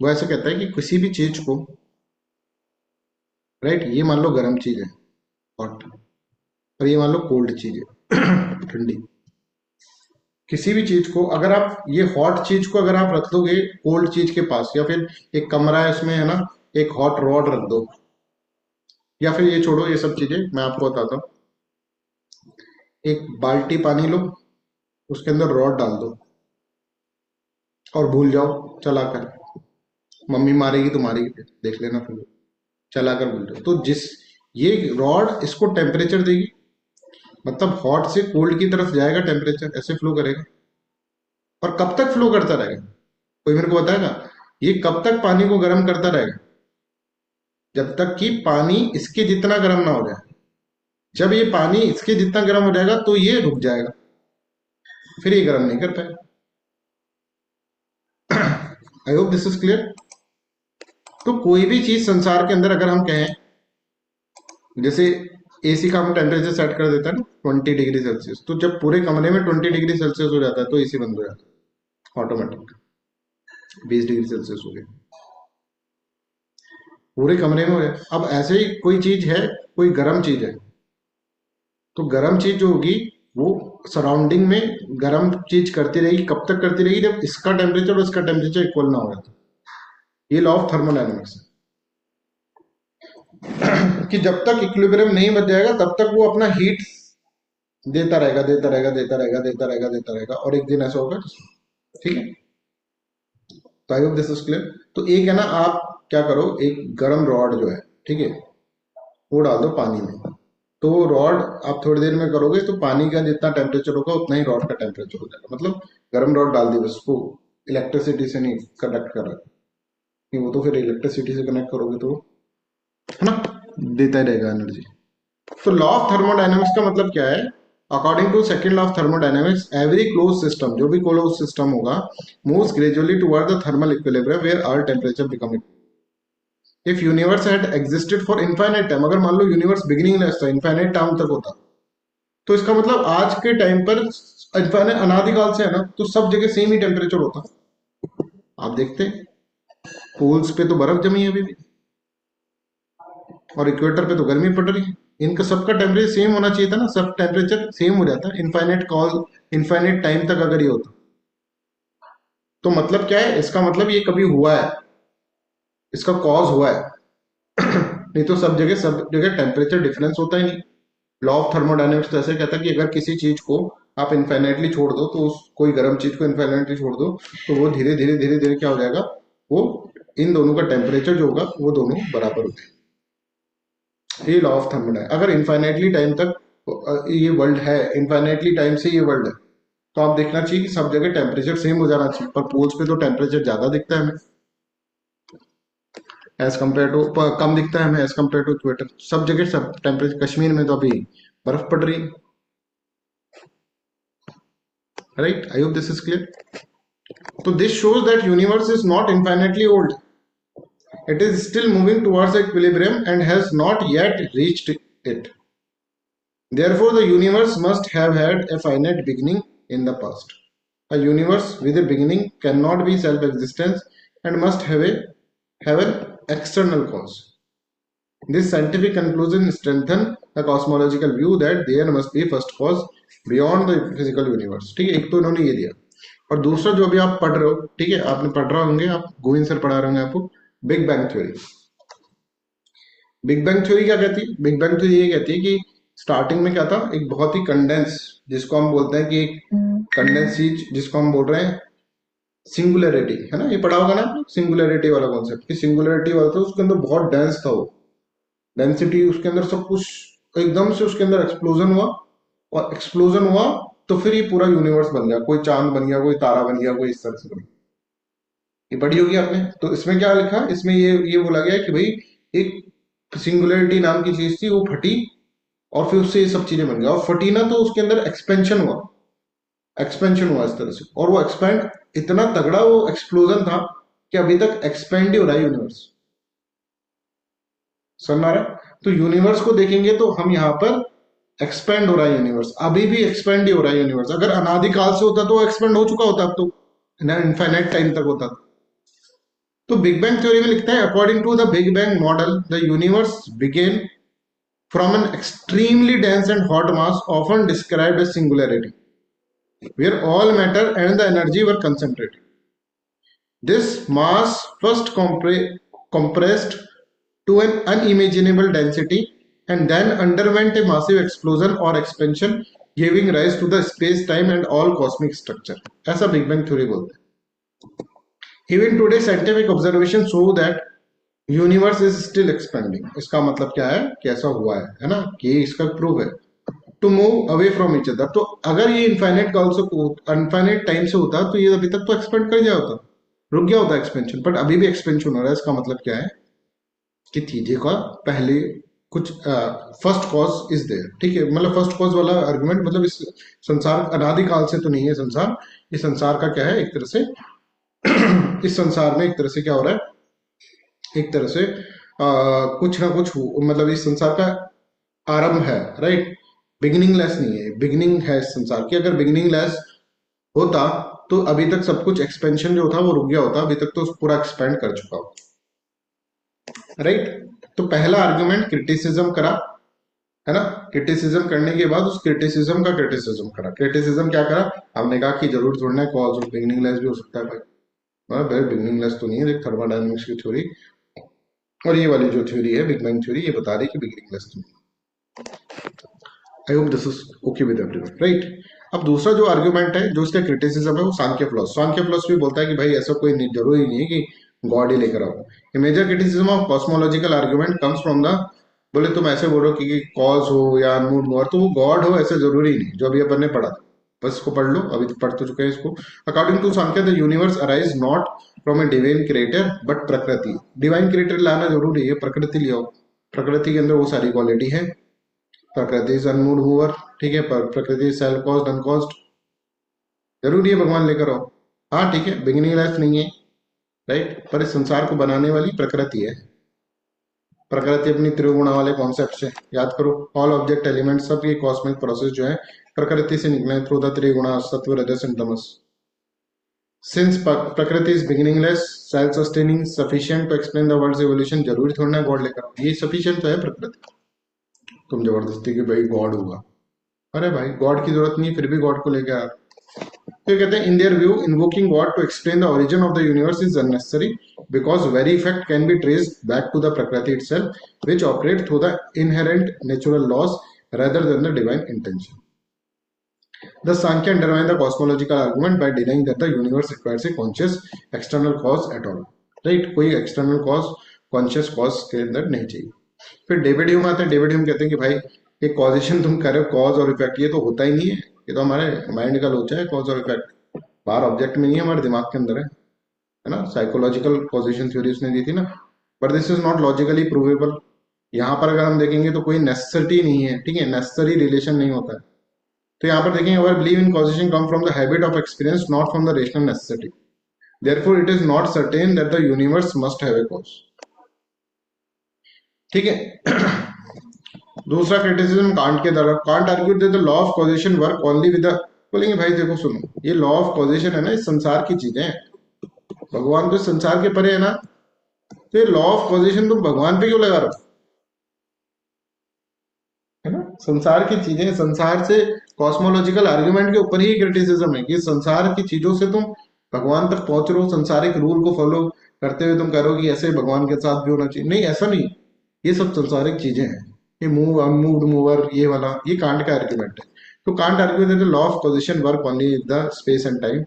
वो ऐसे कहता है कि किसी भी चीज को, राइट, ये मान लो गर्म चीज है, हॉट, और ये मान लो कोल्ड चीज है, ठंडी। किसी भी चीज को अगर आप, ये हॉट चीज को अगर आप रख दोगे कोल्ड चीज के पास, या फिर एक कमरा है उसमें, है ना, एक हॉट रॉड रख दो, या फिर ये छोड़ो ये सब चीजें, मैं आपको बताता हूँ। एक बाल्टी पानी लो, उसके अंदर रॉड डाल दो और भूल जाओ चलाकर। मम्मी मारेगी तो मारेगी, फिर देख लेना, फिर चलाकर भूल जाओ। तो जिस, ये रॉड इसको टेम्परेचर देगी, मतलब हॉट से कोल्ड की तरफ जाएगा, टेम्परेचर ऐसे फ्लो करेगा। और कब तक फ्लो करता रहेगा, कोई मेरे को बताएगा? ये कब तक पानी को गर्म करता रहेगा? जब तक कि पानी इसके जितना गर्म ना हो जाए। जब ये पानी इसके जितना गर्म हो जाएगा तो ये रुक जाएगा, फिर ये गर्म नहीं कर पाएगा। आई होप दिस इज क्लियर। तो कोई भी चीज संसार के अंदर अगर हम कहें, जैसे एसी का हम टेम्परेचर सेट कर देता है ना 20 डिग्री सेल्सियस, तो जब पूरे कमरे में 20 डिग्री सेल्सियस हो जाता है तो एसी बंद हो जाता है ऑटोमेटिक। 20 डिग्री सेल्सियस हो गया, पूरे कमरे में हो गया। अब ऐसे ही कोई चीज है, कोई गर्म चीज है, तो गर्म चीज जो होगी वो सराउंडिंग में गर्म चीज करती रहेगी, कब तक करती रहेगी, जब इसका टेम्परेचर और इसका टेम्परेचर इक्वल ना हो जाता। ये लॉ ऑफ थर्मोडायनेमिक्स है कि जब तक इक्विलिब्रियम नहीं बच जाएगा तब तक वो अपना हीट देता रहेगा, देता रहेगा, देता रहेगा, देता रहेगा, देता रहेगा, और एक दिन ऐसा होगा। ठीक है, तो I hope this is clear. तो एक है ना, आप क्या करो, एक गर्म रॉड जो है, ठीक है, वो डाल दो पानी में। तो रॉड आप थोड़ी देर में करोगे तो पानी का जितना टेम्परेचर होगा उतना ही रॉड का टेम्परेचर हो जाएगा। मतलब गर्म रॉड डाल दी, बस उसको इलेक्ट्रिसिटी से नहीं कनेक्ट कर रहा है, वो तो फिर इलेक्ट्रिसिटी से कनेक्ट करोगे तो है ना, देता ही रहेगा एनर्जी। तो लॉ ऑफ थर्मोडायनेमिक्स का मतलब क्या है? According to second law of thermodynamics, every close system, जो भी क्लोज सिस्टम होगा, moves gradually toward the thermal equilibrium where all temperature become equal. If universe had existed for infinite time, अगर मान लो यूनिवर्स बिगिनिंगलेस था, infinite time तक होता, तो इसका मतलब आज के टाइम पर इनफाइनाइट अनादिकाल से है ना, तो सब जगह सेम ही टेम्परेचर होता। आप देखते पोल्स पे तो बर्फ जमी है अभी भी, और इक्वेटर पे तो गर्मी पड़ रही है। इनका सबका टेम्परेचर सेम होना चाहिए था ना, सब टेम्परेचर सेम हो जाता है इनफाइनाइट कॉल, इनफाइनाइट टाइम तक अगर ये होता। तो मतलब क्या है इसका? मतलब ये कभी हुआ है, इसका कॉज हुआ है नहीं तो सब जगह टेम्परेचर डिफरेंस होता ही नहीं। लॉ ऑफ थर्मोडायनेमिक्स तो ऐसे कहता है कि अगर किसी चीज को आप इनफाइनाइटली छोड़ दो, तो उस कोई गर्म चीज को इनफाइनाइटली छोड़ दो, तो वो धीरे धीरे धीरे धीरे क्या हो जाएगा, वो इन दोनों का टेम्परेचर जो होगा वो दोनों बराबर होते हैं। ये लॉ ऑफ थर्मोडायनेमिक्स। अगर इनफाइनाइटली टाइम तक ये वर्ल्ड है, इनफाइनाइटली टाइम से ये वर्ल्ड है, तो आप देखना चाहिए कि सब जगह टेम्परेचर सेम हो जाना चाहिए। पर पोल्स पे तो टेम्परेचर ज्यादा दिखता है हमें एज कम्पेयर टू, कम दिखता है हमें एज कम्पेयर टू इक्वेटर। सब जगह सब टेम्परेचर, कश्मीर में तो अभी बर्फ पड़ रही है। Right, I hope this is clear. तो this shows that universe is not infinitely old. It is still moving towards equilibrium and has not yet reached it. Therefore, the universe must have had a finite beginning in the past. A universe with a beginning cannot be self-existent and must have an external cause. This scientific conclusion strengthens the cosmological view that there must be first cause beyond the physical universe. ठीक है, एक तो इन्होंने ये दिया, और दूसरा जो अभी आप पढ़ रहे हो, ठीक है, आपने पढ़ रहे होंगे, आप गोविंद सर पढ़ा रहे होंगे आपको, big bang theory. Big bang theory क्या कहती है? बिग बैंग थ्योरी ये कहती है कि स्टार्टिंग में क्या था, एक बहुत ही कंडेंस, जिसको हम बोलते हैं कि एक कंडेंस चीज, जिसको हम बोल रहे हैं सिंगुलरिटी, है ना, ये पढ़ा होगा ना आपने सिंगुलरिटी वाला कॉन्सेप्ट, कि सिंगुलरिटी वाला था, उसके अंदर बहुत डेंस था वो, डेंसिटी उसके अंदर सब कुछ एकदम से उसके अंदर एक्सप्लोजन हुआ, और एक्सप्लोजन हुआ तो फिर ये पूरा यूनिवर्स बन गया, कोई चांद बन गया, कोई तारा बन गया, कोई इस तरह से बन गया। ये पढ़ी होगी आपने। तो इसमें क्या लिखा, इसमें ये बोला गया कि भाई एक सिंगुलरिटी नाम की चीज थी, वो फटी, और फिर उससे ये सब चीजें बन गया, और फटी ना तो उसके अंदर एक्सपेंशन हुआ, एक्सपेंशन हुआ इस तरह से, और वो एक्सपेंड इतना तगड़ा वो एक्सप्लोजन था कि अभी तक एक्सपेंड ही हो रहा है यूनिवर्स। समझ आ रहा है? तो यूनिवर्स को देखेंगे तो हम यहाँ पर एक्सपेंड हो रहा है यूनिवर्स, अभी भी एक्सपेंड ही हो रहा है यूनिवर्स। अगर अनादिकाल से होता तो एक्सपेंड हो चुका होता, अब तो इनफाइनाइट टाइम तक होता। तो बिग बैंग थ्योरी में लिखता है, according to the big bang model the universe began from an extremely dense and hot mass often described as singularity where all matter and the energy were concentrated. This mass first compressed to an unimaginable density and then underwent a massive explosion or expansion, giving rise to the space-time and all cosmic structure. ऐसा big bang theory बोलते हैं। Even today, scientific observations show that universe is still expanding. इसका मतलब क्या है कि ऐसा हुआ है ना, कि इसका प्रूफ है। To move away from each other, तो अगर ये इनफाइनाइट कॉल से इनफाइनाइट टाइम से होता तो ये अभी तक तो एक्सपेंड कर गया होता, रुक गया होता एक्सपेंशन, बट अभी भी एक्सपेंशन हो रहा है। इसका मतलब क्या है कि चीजें का पहले कुछ फर्स्ट कॉज इज देयर। ठीक है, मतलब फर्स्ट कॉज वाला आर्गुमेंट, मतलब इस संसार अनादिकाल से तो नहीं है संसार, इस संसार का क्या है एक तरह से इस संसार में एक तरह से क्या हो रहा है, एक तरह से कुछ ना कुछ मतलब इस संसार का आरंभ है, राइट। बिगिनिंग लेस नहीं है, बिगिनिंग है इस संसार की। अगर बिगिनिंग लेस होता तो अभी तक सब कुछ एक्सपेंशन जो था वो रुक गया होता, अभी तक तो पूरा एक्सपेंड कर चुका हो, राइट। तो पहला आर्गुमेंट क्रिटिसिज्म करा, है ना। क्रिटिसिज्म करने के बाद उस क्रिटिसिज्म का क्रिटिसिज्म करा। क्रिटिसिज्म क्या करा, हमने कहा कि जरूर थोड़ा कॉज और बिगनिंगलेस भी हो सकता है भाई। भाई बिगनिंगलेस तो नहीं है, देख थर्मोडायनेमिक्स की थ्योरी और ये वाली जो थ्योरी है बिग बैंग थ्योरी, ये बता रही कि बिगनिंगलेस तो नहीं। आई hope this is okay with everyone, right. अब दूसरा जो आर्ग्यूमेंट है जो इसका क्रिटिसिज्म है वो सांख्य फिलॉसफी। सांख्य फिलॉसफी बोलता है कि भाई ऐसा कोई जरूरी नहीं है कि गॉड ही लेकर आओ। A major criticism of cosmological argument comes from the, बोले तुम ऐसे बोलो कि कॉज हो या अनमूड हो तो वो गॉड हो, ऐसे जरूरी नहीं, जो अभी अपन ने पढ़ा था। बस इसको पढ़ लो, अभी तो पढ़ तो चुके हैं इसको। According to Samkhya the universe arise not from a divine creator but Prakriti. Divine creator लाना जरूरी है, प्रकृति ले आओ। प्रकृति के अंदर वो सारी क्वालिटी है। प्रकृति इज अनमूड मूवर, ठीक है, पर प्रकृति सेल्फ कॉज्ड अनकॉज्ड, जरूरी है भगवान लेकर आओ। हाँ ठीक है, बिगिनिंग लाइफ नहीं है, राइट, पर इस संसार को बनाने वाली प्रकृति है। प्रकृति अपनी त्रिगुणा वाले कॉन्सेप्ट से याद करो, ऑल ऑब्जेक्ट एलिमेंट सब ये कॉस्मिक प्रोसेस जो है प्रकृति से निकले थ्रू द त्रिगुणा सत्व रजस and tamas. Since Prakriti is beginningless self sustaining sufficient to explain the world's evolution, जरूरी थोड़ा ना गॉड लेकर आओ, ये सफिशिएंट तो है प्रकृति। तुम जबरदस्ती कि भाई गॉड होगा, अरे भाई गॉड की जरूरत नहीं, फिर भी गॉड को लेकर आ। तो कहते हैं in their view invoking God to explain the origin of the universe is unnecessary because very effect can be traced back to the प्रकृति itself which operate through the inherent natural laws rather than the divine intention. Thus, Sankhya undermine the cosmological argument by denying that the universe requires a conscious external cause at all. Right? कोई external cause, conscious cause के अंदर नहीं चाहिए। फिर David Hume आते हैं। David Hume कहते हैं कि भाई ये कॉजेशन तुम कर रहे हो, कॉज और इफेक्ट, ये तो होता ही नहीं है, ये तो हमारे माइंड का लोचा है, कॉज और इफेक्ट बाहर ऑब्जेक्ट में नहीं है, हमारे दिमाग के अंदर है ना। साइकोलॉजिकल कॉजेशन थ्योरी उसने दी थी ना, but this is not logically provable. यहाँ पर अगर हम देखेंगे तो कोई नेसेसिटी नहीं है, ठीक है, नेसेसरी रिलेशन नहीं होता है। तो यहाँ पर देखेंगे our believe in causation come from the habit of experience not from the rational necessity, therefore it is not certain that the universe must have a cause, ठीक है। दूसरा क्रिटिसिज्म कांट के द्वारा, Kant argued that the law of causation work only with the, बोलेंगे भाई देखो सुनो, ये लॉ ऑफ कॉजेशन है ना, इस संसार की चीजें हैं, भगवान तो इस संसार के परे है ना, तो ये लॉ ऑफ कॉजेशन तुम भगवान पे क्यों लगा रहे हो, है ना। संसार की चीजें, संसार से कॉस्मोलॉजिकल आर्ग्यूमेंट के ऊपर ही क्रिटिसिज्म है कि संसार की चीजों से तुम भगवान तक पहुंच रहे हो, संसारिक रूल को फॉलो करते हुए तुम कह रहे हो कि ऐसे भगवान के साथ भी होना चाहिए, नहीं ऐसा नहीं, ये सब संसारिक चीजें हैं, ये मूव अनमूव्ड मूवर ये वाला, ये कांट का आर्ग्यूमेंट है। तो can't argue that the law of position work only in the space and time,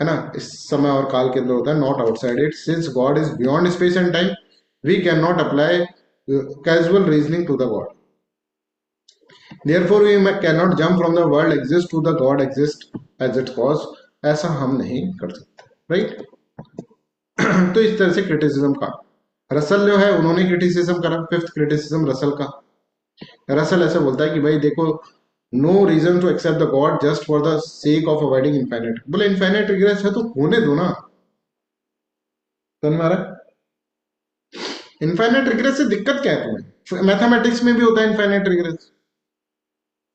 है ना, इस समय और काल के अंदर होता है, not outside it, since god is beyond space and time we can not apply casual reasoning to the god, therefore we cannot jump from the world exists to the god exists as its cause, ऐसा हम नहीं कर सकते, right. तो इस तरह से criticism का, रसल जो है उन्होंने क्रिटिसिज्म करा, फिफ्थ क्रिटिसिज्म रसल का। रसल ऐसे बोलता है कि भाई देखो, no reason to accept the god just for the sake of avoiding infinite, बोले इनफाइनाइट रिग्रेस है तो होने दो ना, समझ में आ रहा है। इनफाइनाइट रिग्रेस से दिक्कत क्या है तुम्हें, मैथमेटिक्स में भी होता है इनफाइनाइट रिग्रेस,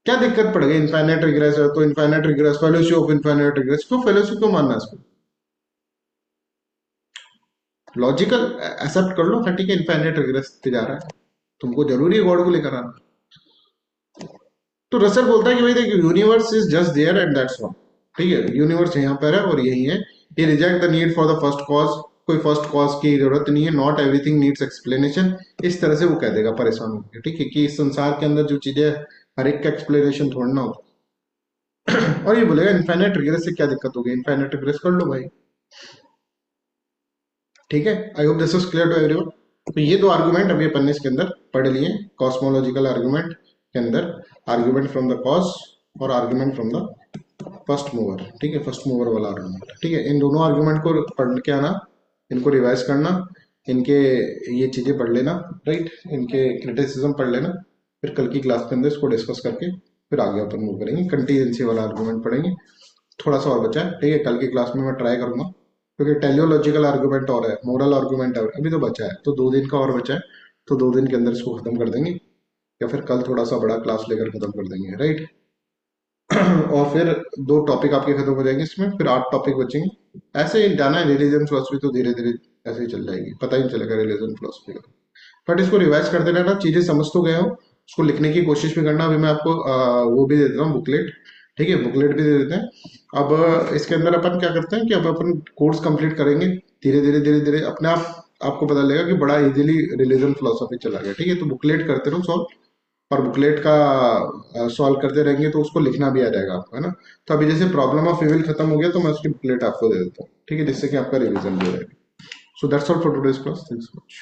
क्या दिक्कत पड़ गई, इनफाइनाइट रिग्रेस है तो infinite regress, fallacy of infinite regress, क्यों फेलोसी क्यों मानना है इसको, लॉजिकल एक्सेप्ट कर लो, हाँ ठीक है इनफाइनाइट रिग्रेस जा रहा है, तुमको जरूरी है गॉड को लेकर आना। तो रसल बोलता है कि भाई देखो universe is just there and that's all, ठीक है, यूनिवर्स यहाँ पर है और यही है, ये reject the need for the first cause, कोई फर्स्ट कॉज की जरूरत नहीं है, नॉट एवरीथिंग नीड्स एक्सप्लेनेशन, इस तरह से वो कह देगा परेशान होकर, ठीक है, कि इस संसार के अंदर जो चीजें हर एक का एक्सप्लेनेशन थोड़ा ना होता। और ये बोलेगा इनफाइनाइट रिग्रेस से क्या दिक्कत होगी, इनफाइनाइट रिग्रेस कर लो भाई, ठीक है। I hope this is clear to everyone. तो ये दो आर्गुमेंट अभी अपन ने इसके अंदर पढ़ लिए, कॉस्मोलॉजिकल आर्गुमेंट के अंदर आर्गुमेंट फ्रॉम द कॉज और argument from the first mover, ठीक है, फर्स्ट मूवर वाला आर्गुमेंट, ठीक है। इन दोनों आर्गुमेंट को पढ़ के आना, इनको रिवाइज करना, इनके ये चीजें पढ़ लेना, राइट, इनके क्रिटिसिज्म पढ़ लेना, फिर कल की क्लास के अंदर इसको डिस्कस करके फिर आगे अपन मूव करेंगे, कंटीजेंसी वाला आर्गुमेंट पढ़ेंगे। थोड़ा सा और बचा है, ठीक है, कल की क्लास में मैं ट्राई करूंगा, क्योंकि टेलियोलॉजिकल आर्गुमेंट और है, मोरल आर्गुमेंट है, अभी तो बचा है, तो 2 दिन का और बचा है, तो 2 दिन के अंदर इसको खत्म कर देंगे, या फिर कल थोड़ा सा बड़ा क्लास लेकर खत्म कर देंगे, राइट। और फिर 2 टॉपिक आपके खत्म हो जाएंगे इसमें, फिर 8 टॉपिक बचेंगे, ऐसे ही जाना है। रिलीजन फिलोसफी तो धीरे धीरे ऐसे ही चल जाएगी, पता ही नहीं चलेगा रिलीजन फिलोसफी का, बट इसको रिवाइज करते रहना, चीजें समझ तो गए हो, उसको लिखने की कोशिश भी करना। अभी मैं आपको वो भी दे देता हूँ, बुकलेट। ठीक है, बुकलेट भी दे देते हैं। अब इसके अंदर अपन क्या करते हैं कि अब अपन कोर्स कंप्लीट करेंगे, धीरे धीरे अपने आप आपको पता लगेगा कि बड़ा इजीली रिलीजन फिलोसफी चला गया। ठीक है, तो बुकलेट करते रहो सॉल्व, और बुकलेट का सॉल्व करते रहेंगे तो उसको लिखना भी आ जाएगा आपको, है ना। तो अभी जैसे प्रॉब्लम ऑफ इविल खत्म हो गया, तो मैं उसकी बुकलेट आपको दे देता हूँ, ठीक है, जिससे कि आपका रिवीजन भी हो जाएगा। So that's all for today's class, thanks so much.